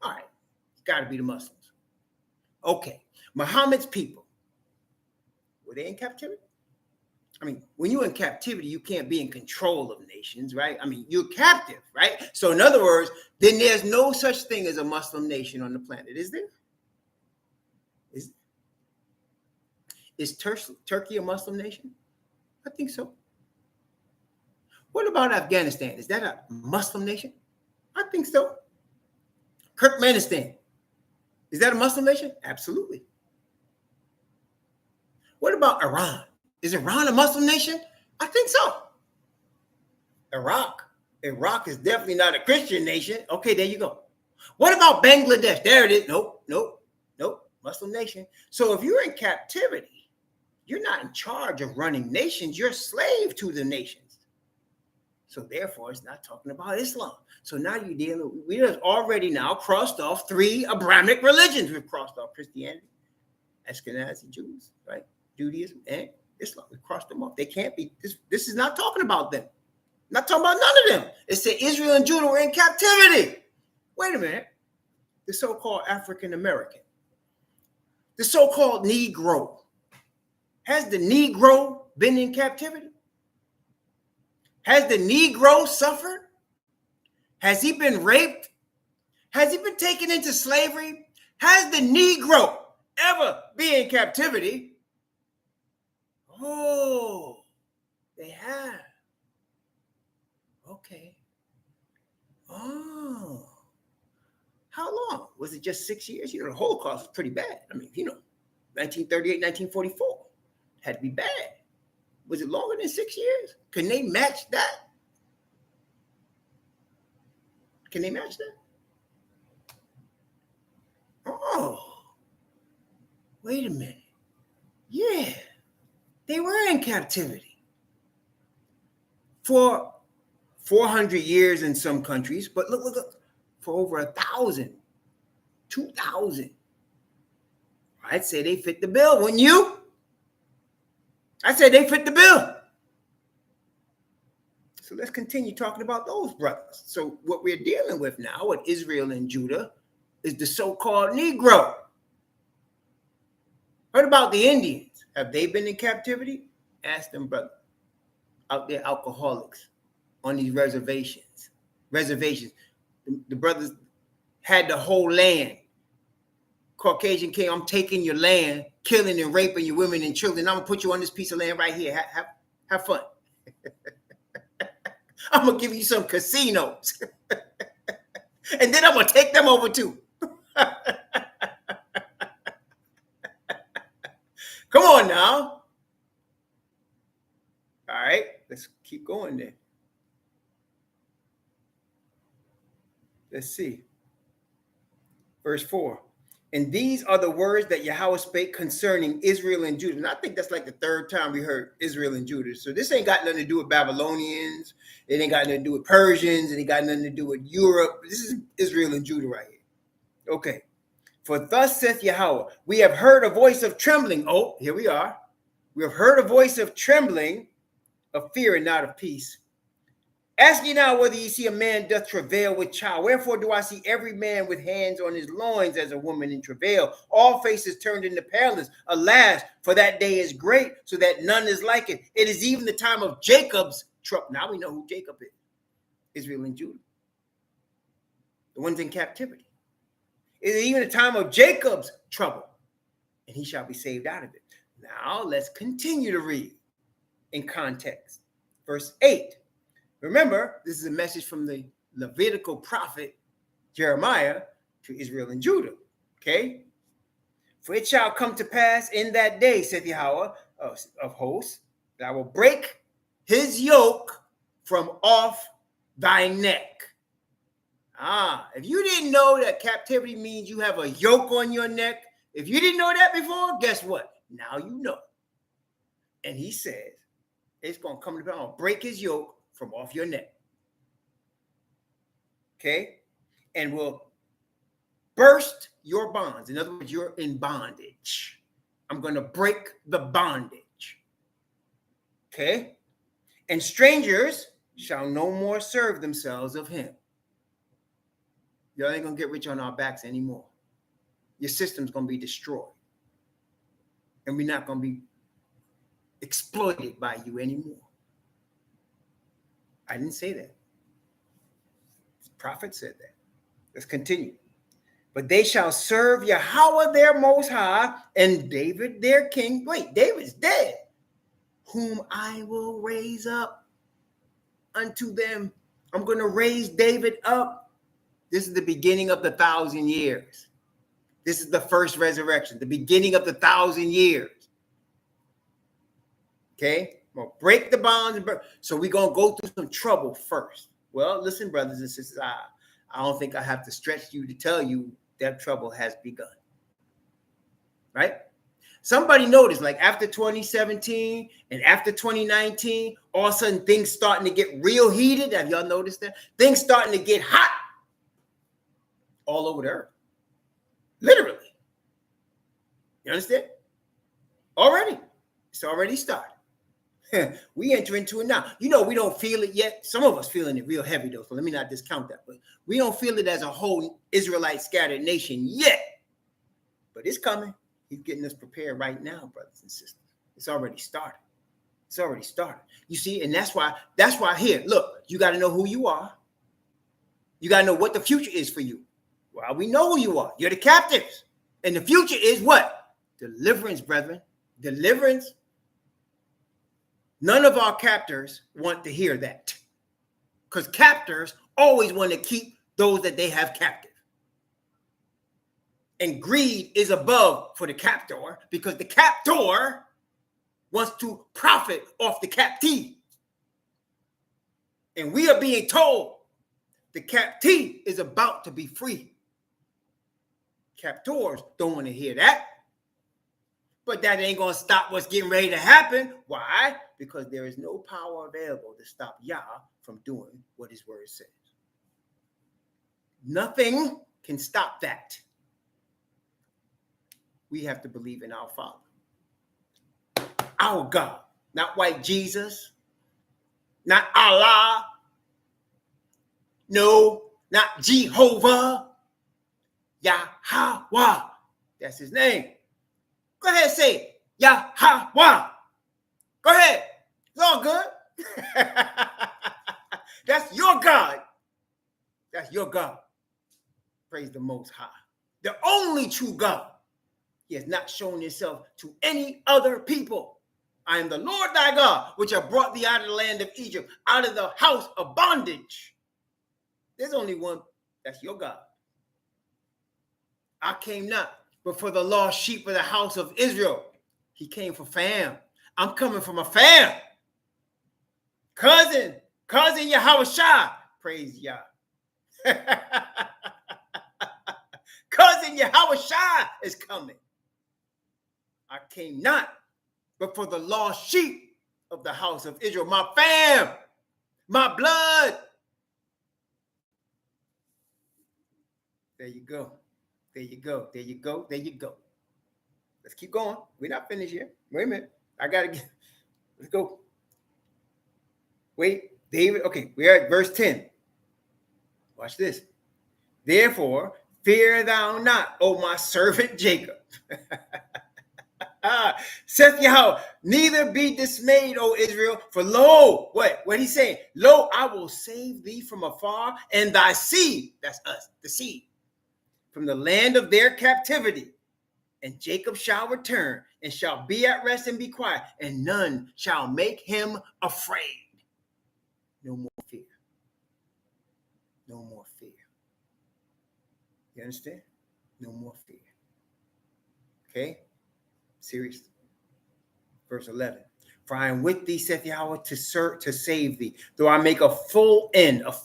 A: All right, it's got to be the Muslims. Okay, Muhammad's people, were they in captivity? I mean, when you're in captivity, you can't be in control of nations, right? I mean, you're captive, right? So in other words, then there's no such thing as a Muslim nation on the planet, is there? Is Turkey a Muslim nation? I think so. What about Afghanistan? Is that a Muslim nation? I think so. Turkmenistan, is that a Muslim nation? Absolutely. What about Iran? Is Iran a Muslim nation? I think so. Iraq is definitely not a Christian nation. Okay, there you go. What about Bangladesh? There it is. Nope. Muslim nation. So if you're in captivity, you're not in charge of running nations. You're a slave to the nations. So therefore, it's not talking about Islam. So now we have already now crossed off 3 Abrahamic religions. We've crossed off Christianity, Ashkenazi Jews, right? Judaism and Islam. We've crossed them off. They can't be, this is not talking about them. Not talking about none of them. It said Israel and Judah were in captivity. Wait a minute. The so-called African American, the so-called Negro. Has the Negro been in captivity? Has the Negro suffered? Has he been raped? Has he been taken into slavery? Has the Negro ever been in captivity? Oh, they have. Okay. Oh. How long? Was it just 6 years? The Holocaust was pretty bad. I mean, 1938, 1944. Had to be bad. Was it longer than 6 years? Can they match that? Can they match that? Oh, wait a minute. Yeah, they were in captivity for 400 years in some countries, but look, for over 1,000, 2,000. I'd say they fit the bill, wouldn't you? I'd say they fit the bill. So let's continue talking about those brothers. So what we're dealing with now with Israel and Judah is the so-called Negro. What about the Indians? Have they been in captivity? Ask them, brother. Out there, alcoholics on these reservations. The brothers had the whole land. Caucasian king, I'm taking your land, killing and raping your women and children. I'm gonna put you on this piece of land right here. Have fun. I'm gonna give you some casinos. And then I'm gonna take them over too. Come on now. All right, let's keep going there. Let's see. Verse 4. And these are the words that Yahweh spake concerning Israel and Judah. And I think that's like the 3rd time we heard Israel and Judah. So this ain't got nothing to do with Babylonians. It ain't got nothing to do with Persians. It ain't got nothing to do with Europe. This is Israel and Judah right here. Okay. For thus saith Yahweh, we have heard a voice of trembling. Oh, here we are. We have heard a voice of trembling, of fear and not of peace. Ask ye now whether ye see a man doth travail with child. Wherefore do I see every man with hands on his loins as a woman in travail, all faces turned into paleness. Alas, for that day is great, so that none is like it. It is even the time of Jacob's trouble. Now we know who Jacob is. Israel and Judah. The ones in captivity. It is even the time of Jacob's trouble, and he shall be saved out of it. Now let's continue to read in context. Verse 8. Remember, this is a message from the Levitical prophet Jeremiah to Israel and Judah. Okay? For it shall come to pass in that day, saith Yahweh of hosts, that I will break his yoke from off thy neck. If you didn't know that captivity means you have a yoke on your neck, if you didn't know that before, guess what? Now you know. And he says, it's going to come to pass, I'll break his yoke from off your neck. Okay? And will burst your bonds. In other words, you're in bondage. I'm going to break the bondage. Okay? And strangers shall no more serve themselves of him. Y'all ain't going to get rich on our backs anymore. Your system's going to be destroyed. And we're not going to be exploited by you anymore. I didn't say that. The prophet said that. Let's continue. But they shall serve Yahweh their Most High and David their king. Wait, David's dead. Whom I will raise up unto them. I'm going to raise David up. This is the beginning of the 1,000 years. This is the first resurrection, the beginning of the 1,000 years. Okay? I'm going to break the bonds. So we're going to go through some trouble first. Well, listen, brothers and sisters, I don't think I have to stretch you to tell you that trouble has begun. Right? Somebody noticed, like after 2017 and after 2019, all of a sudden things starting to get real heated. Have y'all noticed that? Things starting to get hot all over the earth. Literally. You understand? Already. It's already started. We enter into it now. You know, we don't feel it yet. Some of us feeling it real heavy, though, so let me not discount that. But we don't feel it as a whole Israelite scattered nation yet. But it's coming. He's getting us prepared right now, brothers and sisters. It's already started. It's already started. You see, and that's why here, look, you got to know who you are. You got to know what the future is for you. Well, we know who you are. You're the captives. And the future is what? Deliverance, brethren. Deliverance. None of our captors want to hear that. Because captors always want to keep those that they have captive. And greed is above for the captor because the captor wants to profit off the captee. And we are being told the captee is about to be free. Captors don't want to hear that. But that ain't going to stop what's getting ready to happen. Why? Because there is no power available to stop Yah from doing what his word says. Nothing can stop that. We have to believe in our Father. Our God. Not white Jesus. Not Allah. No, not Jehovah. Yahweh. That's his name. Go ahead and say it. Yahweh. Go ahead. It's all good. That's your God. That's your God. Praise the Most High. The only true God. He has not shown himself to any other people. I am the Lord thy God, which have brought thee out of the land of Egypt, out of the house of bondage. There's only one. That's your God. I came not, but for the lost sheep of the house of Israel. He came for fam. I'm coming from a fam. Cousin Yahushua. Praise Yah. Cousin Yahushua is coming. I came not, but for the lost sheep of the house of Israel. My fam. My blood. There you go. There you go. There you go. There you go. Let's keep going. We're not finished yet. Wait a minute. I got to get. Let's go. Wait. David. Okay. We are at verse 10. Watch this. Therefore, fear thou not, O my servant Jacob. Saith Yahweh, neither be dismayed, O Israel, for lo, what he's saying? Lo, I will save thee from afar, and thy seed, that's us, the seed, from the land of their captivity. And Jacob shall return, and shall be at rest and be quiet, and none shall make him afraid. No more fear. No more fear. You understand? No more fear. Okay? Seriously. Verse 11. For I am with thee, saith Yahweh, to save thee, though I make a full end of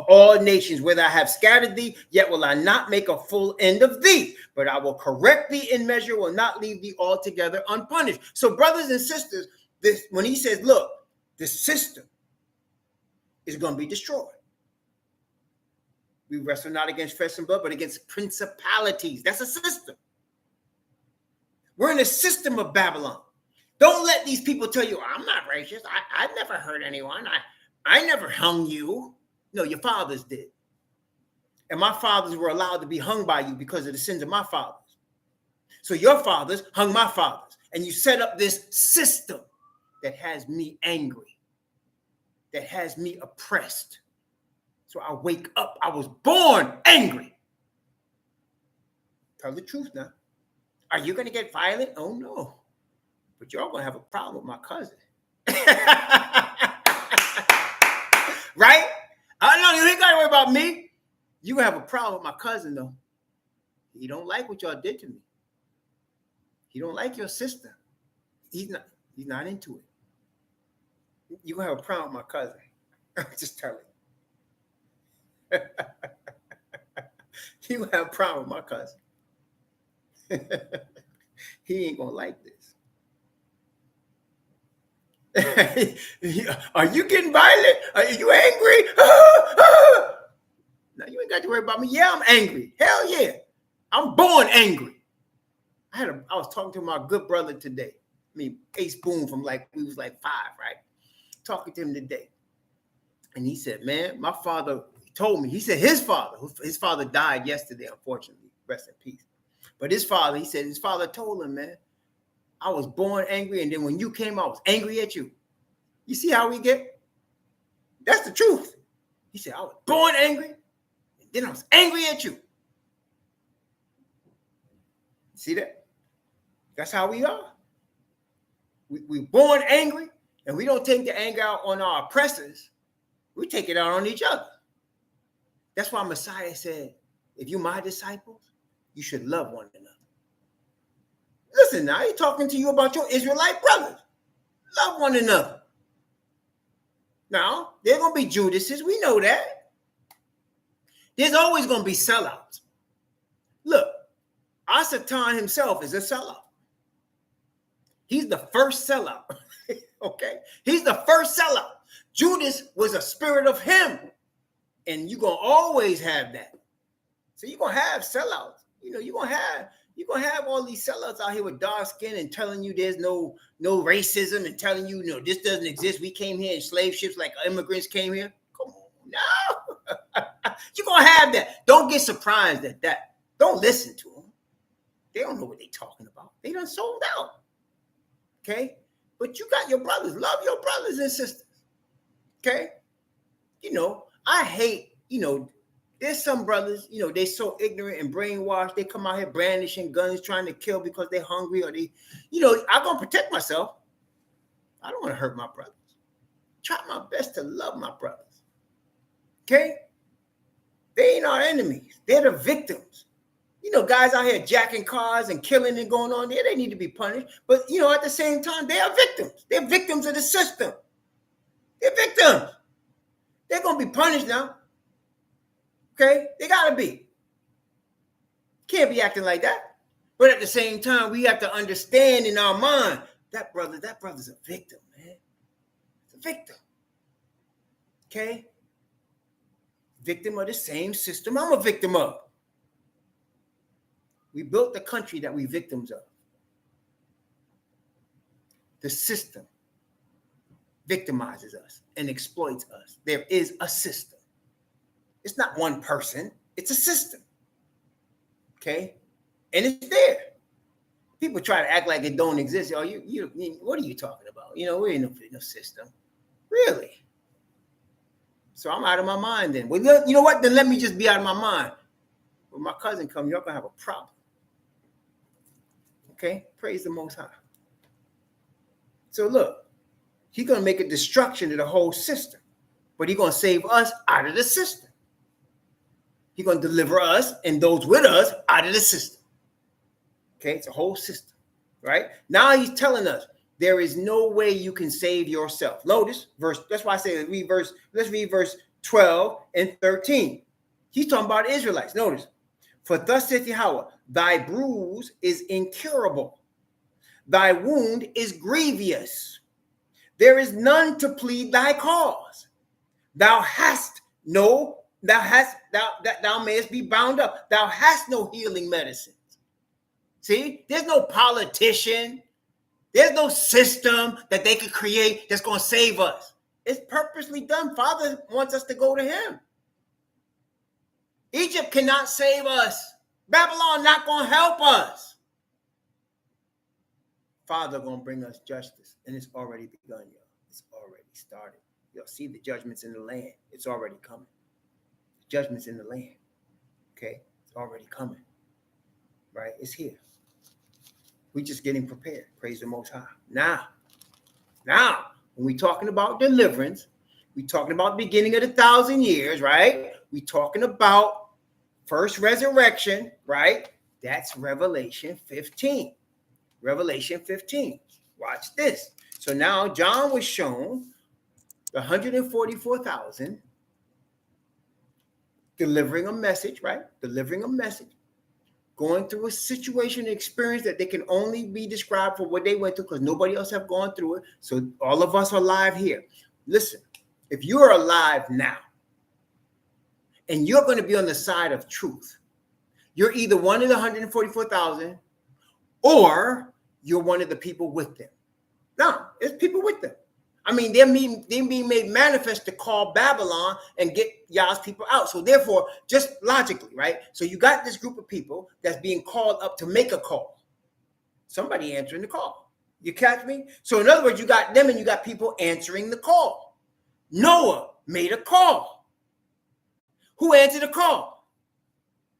A: all nations, whether I have scattered thee, yet will I not make a full end of thee, but I will correct thee in measure, will not leave thee altogether unpunished. So, brothers and sisters, when he says, look, the system is going to be destroyed. We wrestle not against flesh and blood, but against principalities. That's a system. We're in a system of Babylon. Don't let these people tell you, I'm not racist. I never hurt anyone. I never hung you. No, your fathers did. And my fathers were allowed to be hung by you because of the sins of my fathers. So your fathers hung my fathers. And you set up this system that has me angry, that has me oppressed. So I wake up. I was born angry. Tell the truth now. Are you going to get violent? Oh, no. But you're going to have a problem with my cousin. Right? I know you ain't got to worry about me. You going to have a problem with my cousin, though. He don't like what y'all did to me. He don't like your sister. He's not into it. You're going to have a problem with my cousin. I'm just telling you. You have a problem with my cousin. He ain't gonna like this. Are you getting violent? Are you angry? Now you ain't got to worry about me. Yeah, I'm angry. Hell yeah. I'm born angry. I was talking to my good brother today. I mean, Ace Boone from we was 5, right? Talking to him today. And he said, man, my father told me, he said his father died yesterday, unfortunately. Rest in peace. But his father told him, man, I was born angry. And then when you came, I was angry at you. You see how we get? That's the truth. He said, I was born angry. And then I was angry at you. See that? That's how we are. We're born angry. And we don't take the anger out on our oppressors. We take it out on each other. That's why Messiah said, if you're my disciples, you should love one another. Listen, now he's talking to you about your Israelite brothers. Love one another. Now, there are going to be Judases. We know that. There's always going to be sellouts. Look, Satan himself is a sellout. He's the first sellout. Okay? He's the first sellout. Judas was a spirit of him. And you're going to always have that. So you're going to have sellouts. You know, you're gonna have all these sellouts out here with dark skin and telling you there's no racism and telling you, this doesn't exist. We came here in slave ships like immigrants came here. Come on, no. You're gonna have that. Don't get surprised at that. Don't listen to them. They don't know what they're talking about. They done sold out. Okay? But you got your brothers. Love your brothers and sisters. Okay? I hate, there's some brothers, they so ignorant and brainwashed. They come out here brandishing guns, trying to kill because they're hungry or they, I'm going to protect myself. I don't want to hurt my brothers. Try my best to love my brothers. Okay? They ain't our enemies. They're the victims. Guys out here jacking cars and killing and going on there, they need to be punished. But, at the same time, they are victims. They're victims of the system. They're victims. They're going to be punished now. Okay? They got to be. Can't be acting like that. But at the same time, we have to understand in our mind, that brother's a victim, man. It's a victim. Okay? Victim of the same system I'm a victim of. We built the country that we victims of. The system victimizes us and exploits us. There is a system. It's not one person. It's a system. Okay? And it's there. People try to act like it don't exist. Oh, you what are you talking about? We ain't no system. Really? So I'm out of my mind then. Well, you know what? Then let me just be out of my mind. When my cousin comes, you're going to have a problem. Okay? Praise the Most High. So look, he's going to make a destruction of the whole system. But he's going to save us out of the system. He's going to deliver us and those with us out of the system. Okay? It's a whole system. Right? Now he's telling us there is no way you can save yourself. Notice verse. That's why I say let's read verse 12 and 13. He's talking about Israelites. Notice. For thus saith Yahweh, thy bruise is incurable. Thy wound is grievous. There is none to plead thy cause. Thou hast no thou mayest be bound up. Thou hast no healing medicines. See, there's no politician, there's no system that they could create that's going to save us. It's purposely done. Father wants us to go to him. Egypt cannot save us. Babylon not going to help us. Father going to bring us justice, and it's already begun, y'all. It's already started. You'll see the judgments in the land. It's already coming. Judgments in the land. Okay? It's already coming. Right? It's here. We're just getting prepared. Praise the Most High. Now, when we're talking about deliverance, we're talking about the beginning of the 1,000 years, right? We're talking about first resurrection, right? That's Revelation 15. Revelation 15. Watch this. So now John was shown the 144,000 delivering a message, right? Delivering a message, going through a situation, experience that they can only be described for what they went through because nobody else have gone through it. So all of us are alive here. Listen, if you're alive now and you're going to be on the side of truth, you're either one of the 144,000 or you're one of the people with them. No, it's people with them. I mean, they're being made manifest to call Babylon and get y'all's people out. So therefore, just logically, right? So you got this group of people that's being called up to make a call. Somebody answering the call. You catch me? So in other words, you got them and you got people answering the call. Noah made a call. Who answered the call?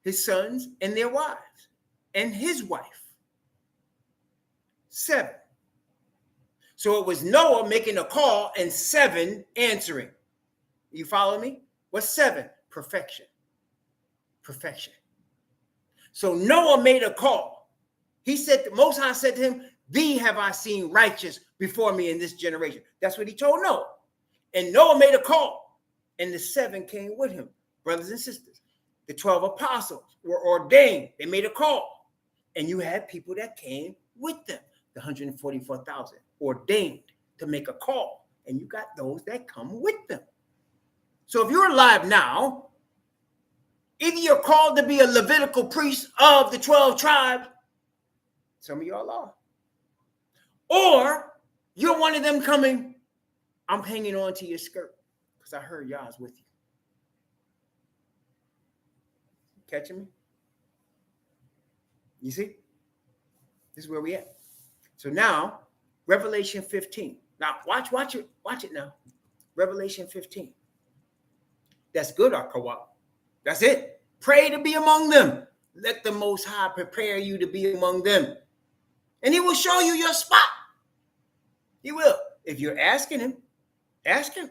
A: His sons and their wives and his wife. 7. So it was Noah making a call and 7 answering. You follow me? What's 7? Perfection. Perfection. So Noah made a call. He said, the Most High said to him, "Thee have I seen righteous before me in this generation." That's what he told Noah. And Noah made a call. And the 7 came with him, brothers and sisters. The 12 apostles were ordained. They made a call. And you had people that came with them, the 144,000. Ordained to make a call, and you got those that come with them. So if you're alive now, either you're called to be a Levitical priest of the 12 tribes, some of y'all are, or you're one of them coming, "I'm hanging on to your skirt because I heard y'all's with you." Catching me? You see? This is where we at. So now, Revelation 15. Now, watch it now. Revelation 15. That's good, Akawab. That's it. Pray to be among them. Let the Most High prepare you to be among them. And he will show you your spot. He will. If you're asking him, ask him.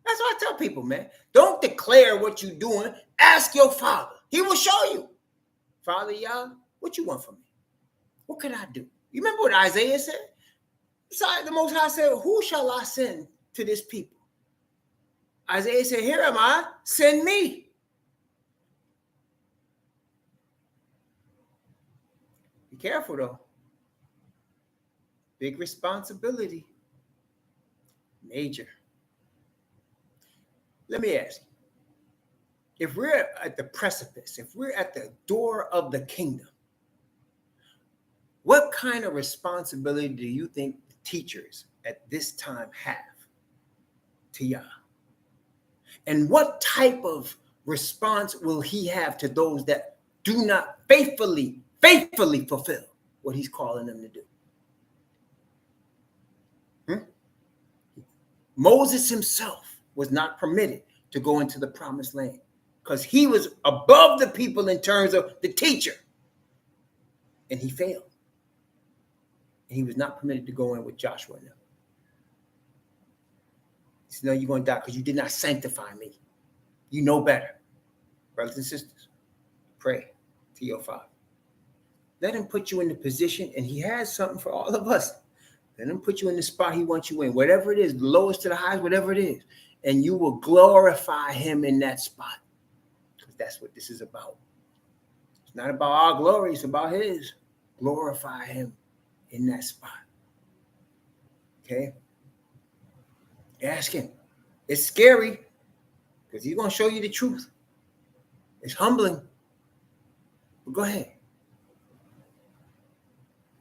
A: That's what I tell people, man. Don't declare what you're doing. Ask your Father. He will show you. "Father, Yah, what you want from me? What could I do?" You remember what Isaiah said? The Most High said, "Who shall I send to this people?" Isaiah said, "Here am I, send me." Be careful though. Big responsibility. Major. Let me ask you, if we're at the precipice, if we're at the door of the kingdom, what kind of responsibility do you think teachers at this time have to Yah? And what type of response will he have to those that do not faithfully fulfill what he's calling them to do? Moses himself was not permitted to go into the promised land because he was above the people in terms of the teacher. And he failed. And he was not permitted to go in with Joshua now. He said, "No, you're going to die because you did not sanctify me. You know better." Brothers and sisters, pray to your Father. Let him put you in the position, and he has something for all of us. Let him put you in the spot he wants you in, whatever it is, the lowest to the highest, whatever it is. And you will glorify him in that spot. Because that's what this is about. It's not about our glory, it's about his. Glorify him in that spot. Okay? Ask him. It's scary. because he's going to show you the truth. It's humbling. But go ahead.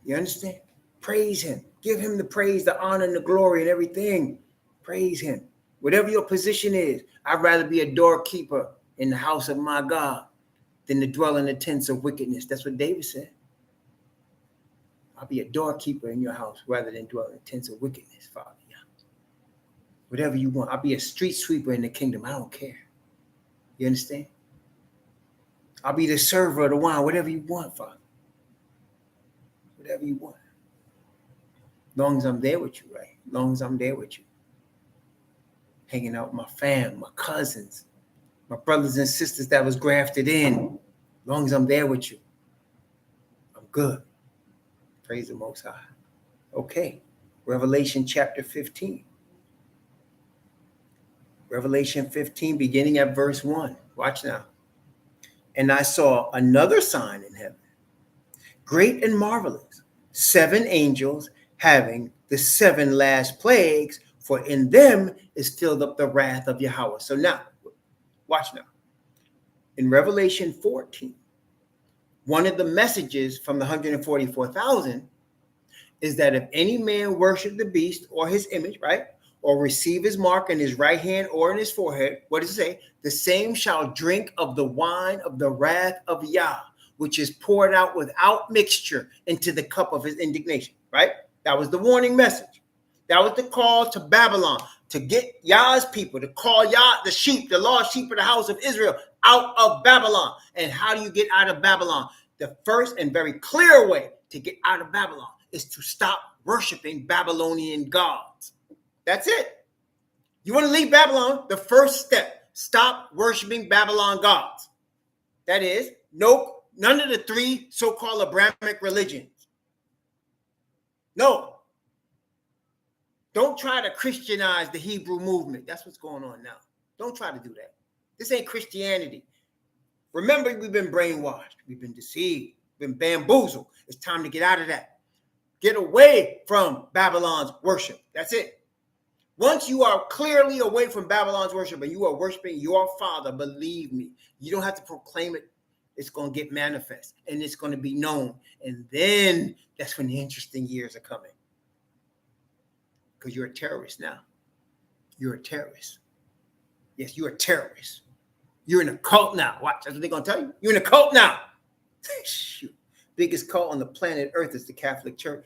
A: You understand? Praise him. Give him the praise, the honor, and the glory, and everything. Praise him. Whatever your position is, I'd rather be a doorkeeper in the house of my God than to dwell in the tents of wickedness. That's what David said. I'll be a doorkeeper in your house rather than dwell in the tents of wickedness, Father. Yeah. Whatever you want. I'll be a street sweeper in the kingdom. I don't care. You understand? I'll be the server of the wine. Whatever you want, Father. Whatever you want. As long as I'm there with you, right? As long as I'm there with you. Hanging out with my fam, my cousins, my brothers and sisters that was grafted in. As long as I'm there with you, I'm good. Praise the Most High. Okay. Revelation chapter 15. Revelation 15, beginning at verse 1. Watch now. And I saw another sign in heaven, great and marvelous, 7 angels having the 7 last plagues, for in them is filled up the wrath of Yahweh. So now, watch now. In Revelation 14, one of the messages from the 144,000 is that if any man worship the beast or his image, right, or receive his mark in his right hand or in his forehead, what does it say? The same shall drink of the wine of the wrath of Yah, which is poured out without mixture into the cup of his indignation, right? That was the warning message. That was the call to Babylon, to get Yah's people, to call Yah, the sheep, the lost sheep of the house of Israel, out of Babylon. And how do you get out of Babylon? The first and very clear way to get out of Babylon is to stop worshiping Babylonian gods. That's it. You want to leave Babylon? The first step, stop worshiping Babylon gods. That is, none of the 3 so-called Abrahamic religions. No. Don't try to Christianize the Hebrew movement. That's what's going on now. Don't try to do that. This ain't Christianity. Remember, we've been brainwashed. We've been deceived. We've been bamboozled. It's time to get out of that. Get away from Babylon's worship. That's it. Once you are clearly away from Babylon's worship and you are worshiping your Father, believe me, you don't have to proclaim it. It's going to get manifest and it's going to be known. And then that's when the interesting years are coming. Because you're a terrorist now. You're a terrorist. Yes, you're a terrorist. You're in a cult now. Watch, that's what they're going to tell you. You're in a cult now. Shoot. Biggest cult on the planet Earth is the Catholic Church.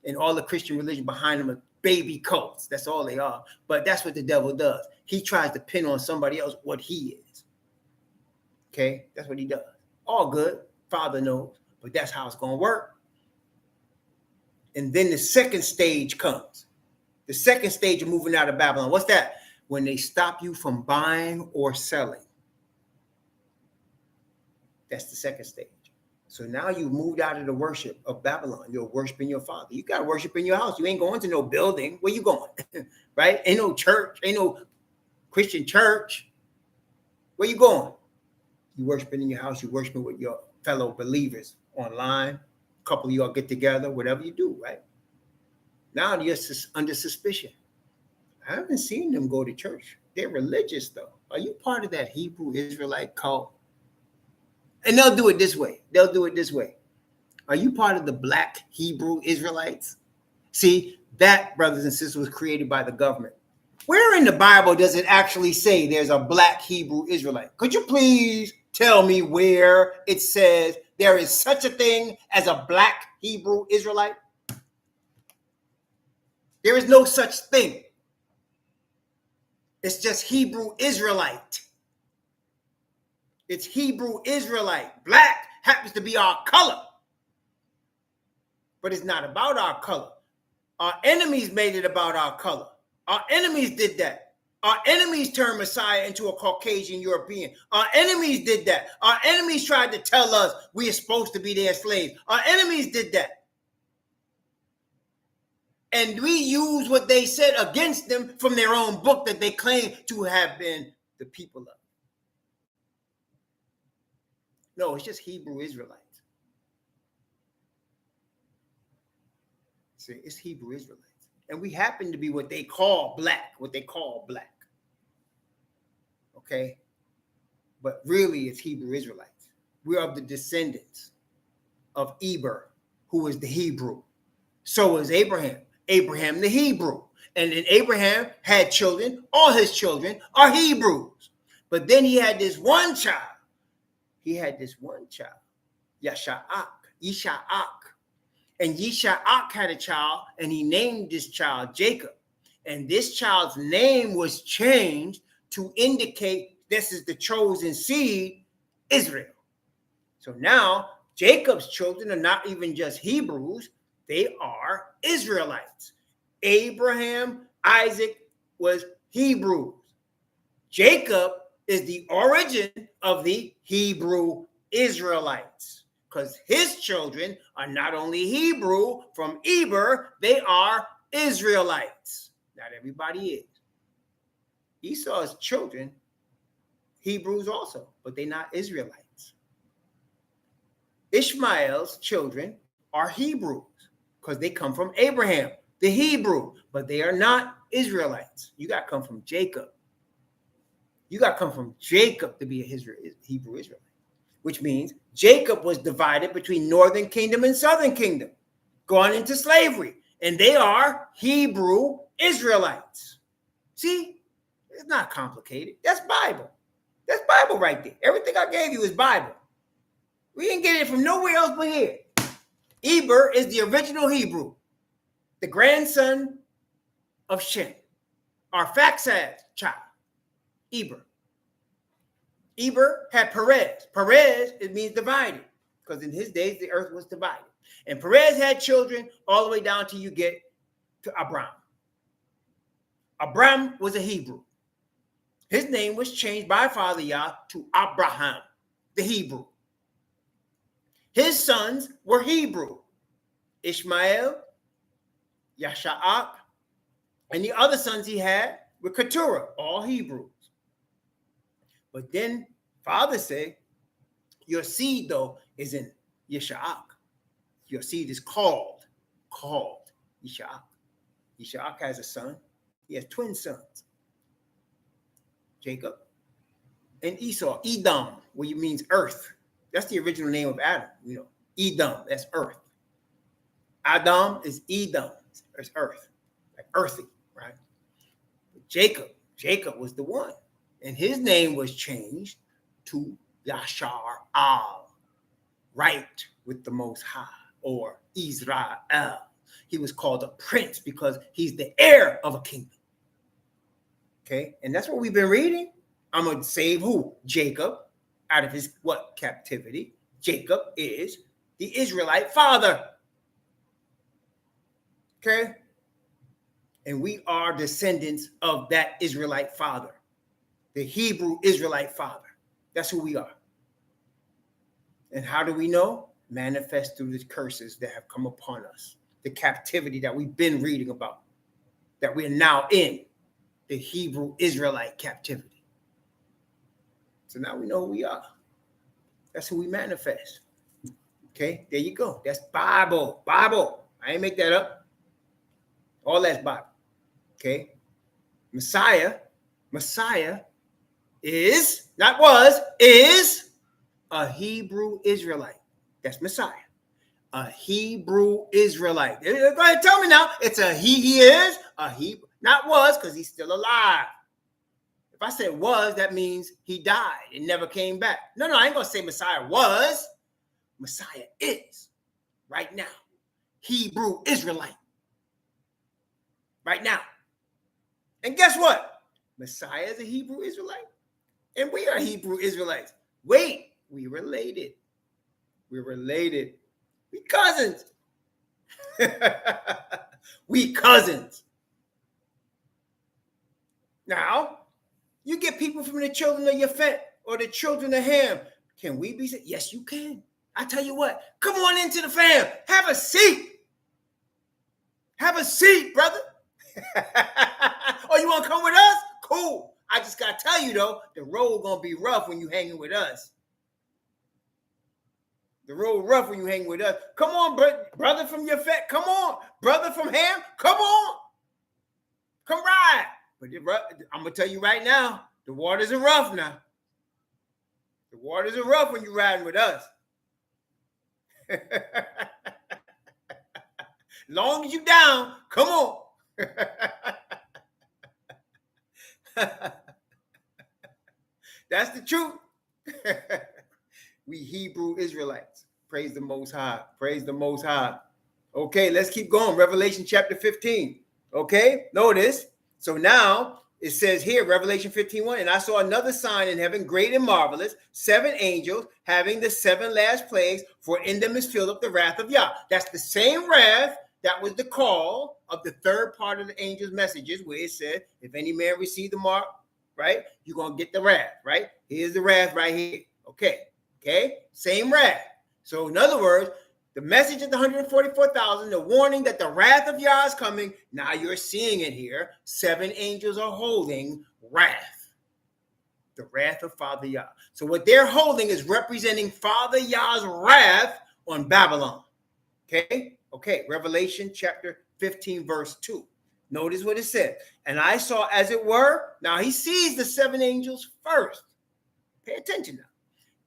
A: And all the Christian religion behind them are baby cults. That's all they are. But that's what the devil does. He tries to pin on somebody else what he is. Okay? That's what he does. All good. Father knows. But that's how it's going to work. And then the second stage comes. The second stage of moving out of Babylon. What's that? When they stop you from buying or selling. That's the second stage. So now you've moved out of the worship of Babylon. You're worshiping your Father. You got to worship in your house. You ain't going to no building. Where you going? Right? Ain't no church. Ain't no Christian church. Where you going? You worshiping in your house. You worshiping with your fellow believers online. A couple of y'all get together, whatever you do, right? Now you're under suspicion. I haven't seen them go to church. They're religious, though. Are you part of that Hebrew Israelite cult? And they'll do it this way. They'll do it this way. Are you part of the Black Hebrew Israelites? See, that, brothers and sisters, was created by the government. Where in the Bible does it actually say there's a Black Hebrew Israelite? Could you please tell me where it says there is such a thing as a Black Hebrew Israelite? There is no such thing. It's just Hebrew Israelite. It's Hebrew Israelite. Black happens to be our color. But it's not about our color. Our enemies made it about our color. Our enemies did that. Our enemies turned Messiah into a Caucasian European. Our enemies did that. Our enemies tried to tell us we are supposed to be their slaves. Our enemies did that. And we use what they said against them from their own book that they claim to have been the people of. No, it's just Hebrew Israelites. See, it's Hebrew Israelites. And we happen to be what they call black, okay? But really, it's Hebrew Israelites. We're of the descendants of Eber, who is the Hebrew. So is Abraham. Abraham the Hebrew. And then Abraham had children. All his children are Hebrews. But then he had this one child. Yisha'ak. And Yisha'ak had a child, and he named this child Jacob. And this child's name was changed to indicate this is the chosen seed, Israel. So now Jacob's children are not even just Hebrews, they are Israelites. Abraham, Isaac was Hebrews. Jacob is the origin of the Hebrew Israelites, because his children are not only Hebrew from Eber, they are Israelites. Not everybody is. Esau's children, Hebrews also, but they're not Israelites. Ishmael's children are Hebrews because they come from Abraham, the Hebrew, but they are not Israelites. You got to come from Jacob. You got to come from Jacob to be a Hebrew Israelite, which means Jacob was divided between northern kingdom and southern kingdom, gone into slavery, and they are Hebrew Israelites. See, it's not complicated. That's Bible. That's Bible right there. Everything I gave you is Bible. We didn't get it from nowhere else but here. Eber is the original Hebrew, the grandson of Shem, Arphaxad's child, Eber. Eber had Perez. Perez, it means divided, because in his days, the earth was divided. And Perez had children all the way down till you get to Abram. Abram was a Hebrew. His name was changed by Father Yah to Abraham, the Hebrew. His sons were Hebrew, Ishmael, Yasha'ak, and the other sons he had were Keturah, all Hebrews. But then Father said, your seed, though, is in Yisha'ak. Your seed is called Yisha'ak. Yisha'ak has a son. He has twin sons, Jacob and Esau. Edom, which means earth. That's the original name of Adam. Edom, that's earth. Adam is Edom, it's earth, like earthy, right? But Jacob was the one, and his name was changed to Yashar Al, right with the Most High, or Israel. He was called a prince because he's the heir of a kingdom. Okay, and that's what we've been reading. I'm going to save who? Jacob out of his captivity. Jacob is the Israelite father. Okay, and we are descendants of that Israelite father, the Hebrew Israelite father. That's who we are. And how do we know? Manifest through the curses that have come upon us, the captivity that we've been reading about, that we're now in, the Hebrew Israelite captivity. So now we know who we are. That's who we manifest. Okay, there you go. That's Bible. Bible. I ain't make that up. All that's Bible. Okay. Messiah is, not was, is a Hebrew Israelite. That's Messiah. A Hebrew Israelite. Go ahead, tell me now. It's a he is a Hebrew. Not was, because he's still alive. If I said was, that means he died and never came back. No, I ain't going to say Messiah was. Messiah is right now. Hebrew Israelite. Right now. And guess what? Messiah is a Hebrew Israelite. And we are Hebrew Israelites. Wait, we related. We're related. We cousins. We cousins. Now, you get people from the children of Yafet or the children of Ham. Can we be? Yes, you can. I tell you what, come on into the fam. Have a seat. Have a seat, brother. Oh, you want to come with us? Cool. I just got to tell you, though, the road going to be rough when you hanging with us. The road rough when you hang with us. Come on, brother from Yafet. Come on. Brother from Ham. Come on. Come ride. But I'm going to tell you right now, The waters are rough now. The waters are rough when you're riding with us. Long as you down, come on. That's the truth. We Hebrew Israelites. Praise the Most High. Praise the Most High. Okay, let's keep going. Revelation chapter 15. Okay, notice. So now it says here, Revelation 15:1, and I saw another sign in heaven, great and marvelous, 7 angels having the 7 last plagues, for in them is filled up the wrath of Yah. That's the same wrath that was the call of the third part of the angel's messages, where it said, if any man receive the mark, right, you're going to get the wrath, right? Here's the wrath right here. Okay, same wrath. So in other words, the message of the 144,000, the warning that the wrath of Yah is coming, now you're seeing it here. 7 angels are holding wrath. The wrath of Father Yah. So what they're holding is representing Father Yah's wrath on Babylon. Okay, Revelation chapter 15, verse 2. Notice what it said. And I saw as it were, now he sees the 7 angels first. Pay attention now.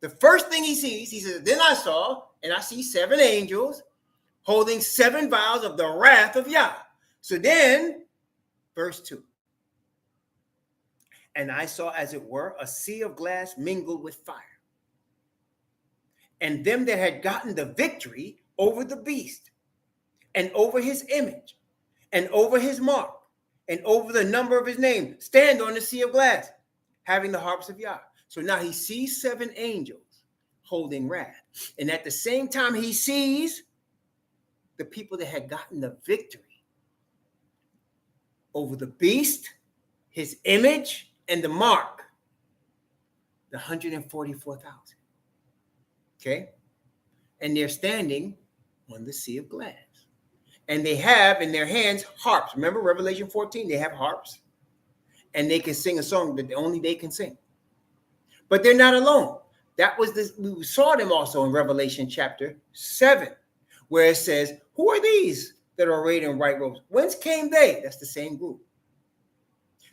A: The first thing he sees, he says, then I saw, and I see 7 angels holding 7 vials of the wrath of Yah. So then, verse 2. And I saw, as it were, a sea of glass mingled with fire. And them that had gotten the victory over the beast, and over his image, and over his mark, and over the number of his name, stand on the sea of glass, having the harps of Yah. So now he sees 7 angels holding wrath. And at the same time, he sees the people that had gotten the victory over the beast, his image, and the mark, the 144,000. Okay? And they're standing on the sea of glass. And they have in their hands harps. Remember Revelation 14? They have harps. And they can sing a song that only they can sing. But they're not alone. That was this. We saw them also in Revelation chapter 7, where it says, who are these that are arrayed in white robes? Whence came they? That's the same group.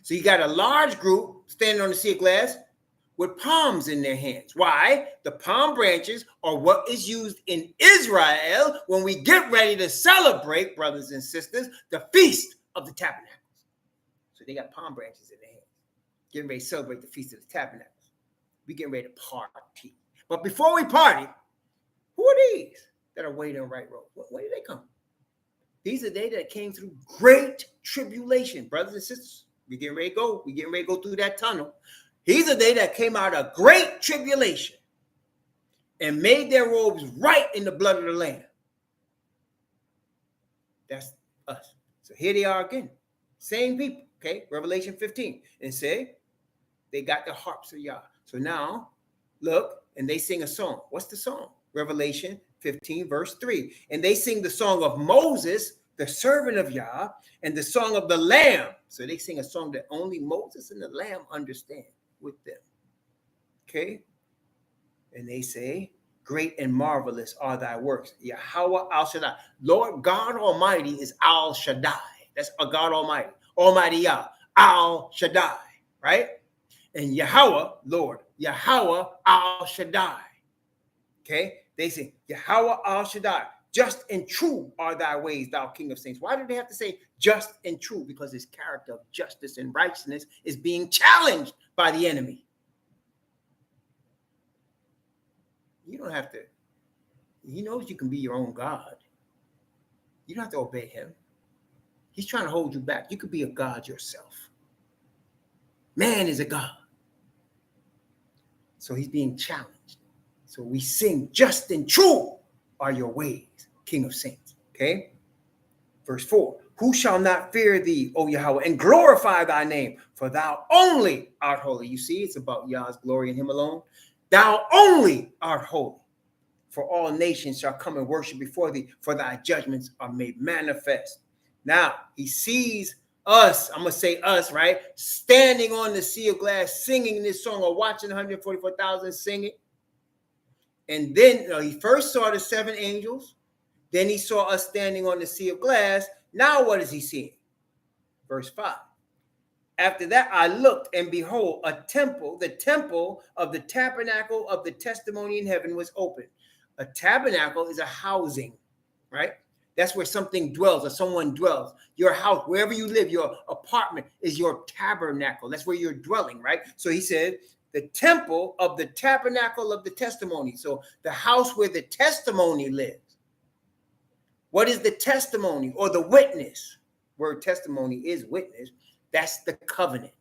A: So you got a large group standing on the sea of glass with palms in their hands. Why? The palm branches are what is used in Israel when we get ready to celebrate, brothers and sisters, the Feast of the Tabernacles. So they got palm branches in their hands, getting ready to celebrate the Feast of the Tabernacles. We getting ready to party. But before we party, who are these that are waiting on right road? Where did they come? These are they that came through great tribulation, brothers and sisters. We getting ready to go. We getting ready to go through that tunnel. These are they that came out of great tribulation and made their robes right in the blood of the Lamb. That's us. So here they are again. Same people. Okay, Revelation 15. And say they got the harps of Yah. So now, look, and they sing a song. What's the song? Revelation 15, verse 3. And they sing the song of Moses, the servant of Yah, and the song of the Lamb. So they sing a song that only Moses and the Lamb understand with them. Okay? And they say, great and marvelous are thy works. Yahweh Al Shaddai. Lord God Almighty is Al Shaddai. That's a God Almighty. Almighty Yah. Al Shaddai. Right? And Yahweh, Lord, Yahweh Al Shaddai. Okay? They say, Yahweh Al Shaddai, just and true are thy ways, thou King of Saints. Why do they have to say just and true? Because his character of justice and righteousness is being challenged by the enemy. You don't have to. He knows you can be your own God. You don't have to obey him. He's trying to hold you back. You could be a God yourself. Man is a God. So he's being challenged. So we sing, just and true are your ways, King of Saints. Okay? Verse 4. Who shall not fear thee, O Yahweh, and glorify thy name? For thou only art holy. You see, it's about Yah's glory in him alone. Thou only art holy. For all nations shall come and worship before thee, for thy judgments are made manifest. Now, he sees us, I'm going to say us, right? Standing on the sea of glass, singing this song, or watching 144,000 sing it. And then he first saw the 7 angels. Then he saw us standing on the sea of glass. Now what is he seeing? Verse 5. After that, I looked, and behold, a temple, the temple of the tabernacle of the testimony in heaven was open. A tabernacle is a housing, right? That's where something dwells or someone dwells. Your house, wherever you live, your apartment is your tabernacle. That's where you're dwelling, right? So he said, the temple of the tabernacle of the testimony. So the house where the testimony lives. What is the testimony or the witness? Word testimony is witness. That's the covenant.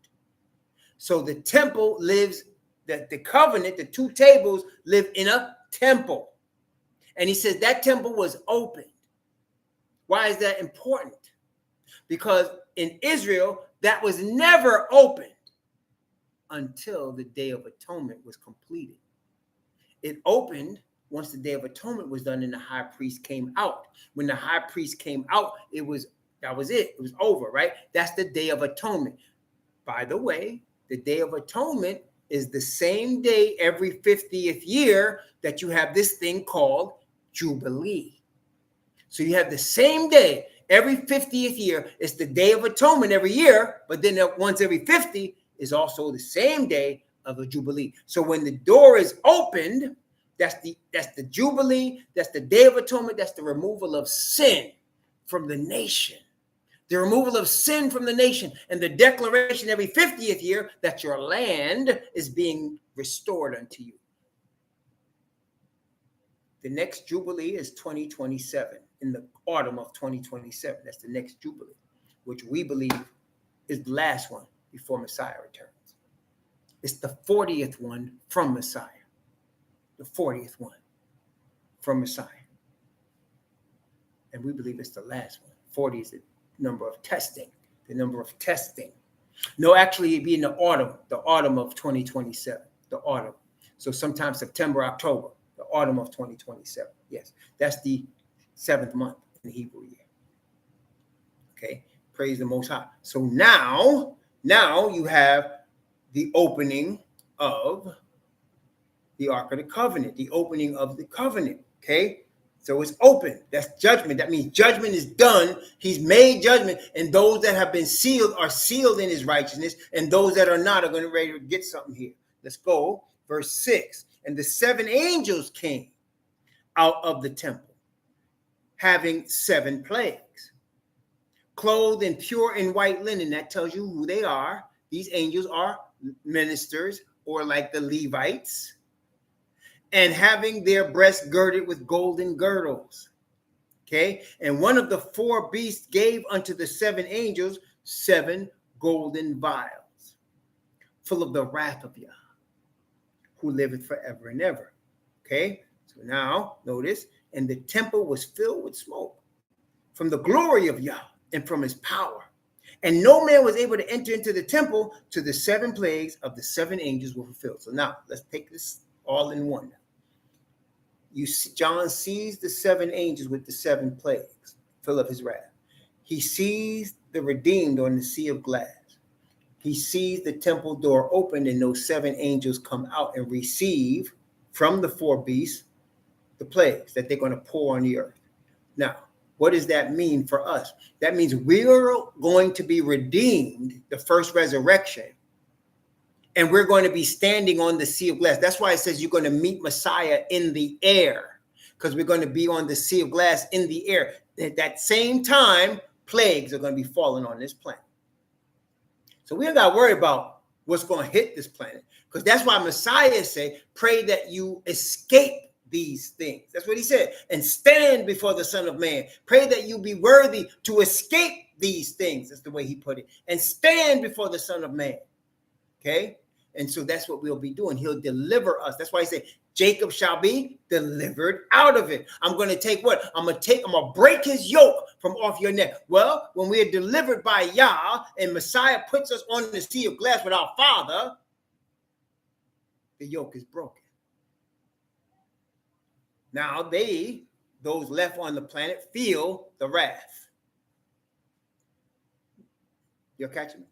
A: So the temple lives, the covenant, the two tables live in a temple. And he says that temple was opened. Why is that important? Because in Israel, that was never opened until the Day of Atonement was completed. It opened once the Day of Atonement was done and the high priest came out. When the high priest came out, that was it. It was over, right? That's the Day of Atonement. By the way, the Day of Atonement is the same day every 50th year that you have this thing called Jubilee. So you have the same day every 50th year. It's the Day of Atonement every year, but then once every 50 is also the same day of a Jubilee. So when the door is opened, that's the Jubilee, that's the Day of Atonement, that's the removal of sin from the nation. The removal of sin from the nation and the declaration every 50th year that your land is being restored unto you. The next Jubilee is 2027, in the autumn of 2027. That's the next Jubilee, which we believe is the last one before Messiah returns. It's the 40th one from Messiah. The 40th one from Messiah. And we believe it's the last one. 40 is the number of testing. The number of testing. No, actually, it'd be in the autumn of 2027. The autumn. So sometime September, October. The autumn of 2027. Yes, that's the 7th month in the Hebrew year. Okay, praise the Most High. So now you have the opening of the Ark of the Covenant, the opening of the covenant. Okay, so it's open. That's judgment. That means judgment is done. He's made judgment, and those that have been sealed are sealed in his righteousness, and those that are not are going to ready to get something here. Let's go, verse 6. And the 7 angels came out of the temple, having 7 plagues, clothed in pure and white linen. That tells you who they are. These angels are ministers, or like the Levites, and having their breasts girded with golden girdles. Okay, and one of the 4 beasts gave unto the 7 angels 7 golden vials, full of the wrath of Yah, who liveth forever and ever. Okay, so now notice, and the temple was filled with smoke from the glory of Yah and from his power. And no man was able to enter into the temple till the 7 plagues of the 7 angels were fulfilled. So now let's take this all in one. You see, John sees the 7 angels with the 7 plagues, full of his wrath. He sees the redeemed on the sea of glass. He sees the temple door open and those 7 angels come out and receive from the 4 beasts the plagues that they're going to pour on the earth. Now, what does that mean for us? That means we're going to be redeemed, the first resurrection, and we're going to be standing on the sea of glass. That's why it says you're going to meet Messiah in the air, because we're going to be on the sea of glass in the air. At that same time, plagues are going to be falling on this planet. So we don't got to worry about what's going to hit this planet, because that's why Messiah said, pray that you escape these things. That's what he said. And stand before the Son of Man. Pray that you be worthy to escape these things. That's the way he put it. And stand before the Son of Man. Okay? And so that's what we'll be doing. He'll deliver us. That's why he said, Jacob shall be delivered out of it. I'm going to take what? I'm going to break his yoke from off your neck. Well, when we are delivered by Yah and Messiah puts us on the sea of glass with our Father, the yoke is broken. Now those left on the planet, feel the wrath. You're catching me?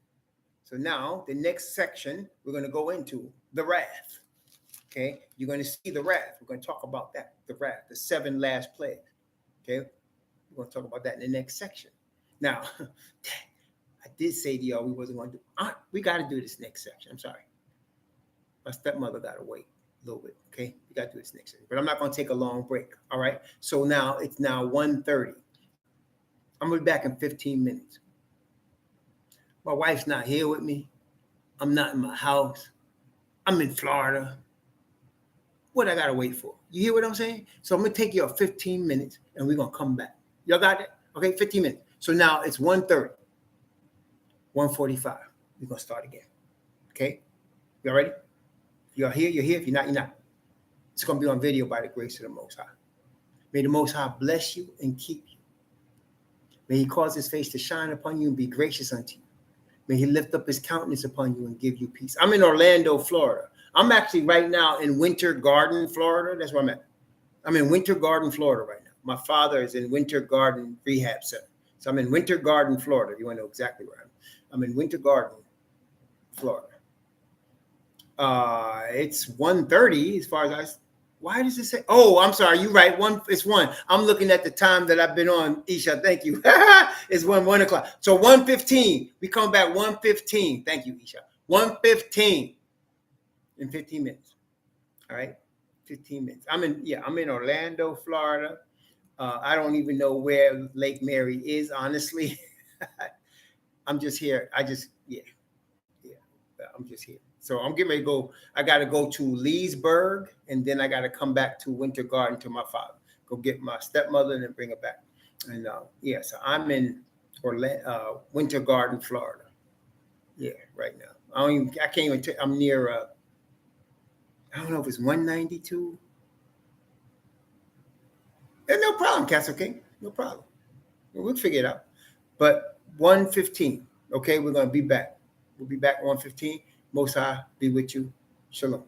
A: So now the next section, we're going to go into the wrath. Okay, you're going to see the wrath. We're going to talk about that, the wrath, the 7 last plagues. Okay, we're going to talk about that in the next section. Now, did say to y'all we wasn't going to do. We got to do this next section. I'm sorry. My stepmother got to wait a little bit. Okay, we got to do this next section. But I'm not going to take a long break. All right. So now it's now 1:30. I'm going to be back in 15 minutes. My wife's not here with me. I'm not in my house. I'm in Florida. What I got to wait for? You hear what I'm saying? So I'm going to take you 15 minutes and we're going to come back. Y'all got it? Okay, 15 minutes. So now it's 1:30. 1:45. We're going to start again. Okay? Y'all ready? If you're here, you're here. If you're not, you're not. It's going to be on video by the grace of the Most High. May the Most High bless you and keep you. May he cause his face to shine upon you and be gracious unto you. May he lift up his countenance upon you and give you peace. I'm in Orlando, Florida. I'm actually right now in Winter Garden, Florida. That's where I'm at. I'm in Winter Garden, Florida right now. My father is in Winter Garden Rehab Center. So I'm in Winter Garden, Florida. If you want to know exactly where I'm in Winter Garden, Florida. It's 1:30 as far as why does it say? Oh, I'm sorry. You're right. It's 1. I'm looking at the time that I've been on. Isha, thank you. It's 1 o'clock. So 1:15. We come back 1:15. Thank you, Isha. 1:15 in 15 minutes. All right. 15 minutes. I'm in Orlando, Florida. I don't even know where Lake Mary is, honestly. I'm just here. I'm just here. So I'm getting ready to go. I got to go to Leesburg, and then I got to come back to Winter Garden to my father. Go get my stepmother and then bring her back. And so I'm in Winter Garden, Florida. Yeah, right now. I can't even. I'm near. I don't know if it's 192. No problem, Castle King. No problem. We'll figure it out. But 1:15. Okay, we're gonna be back. We'll be back 1:15. Most High be with you. Shalom.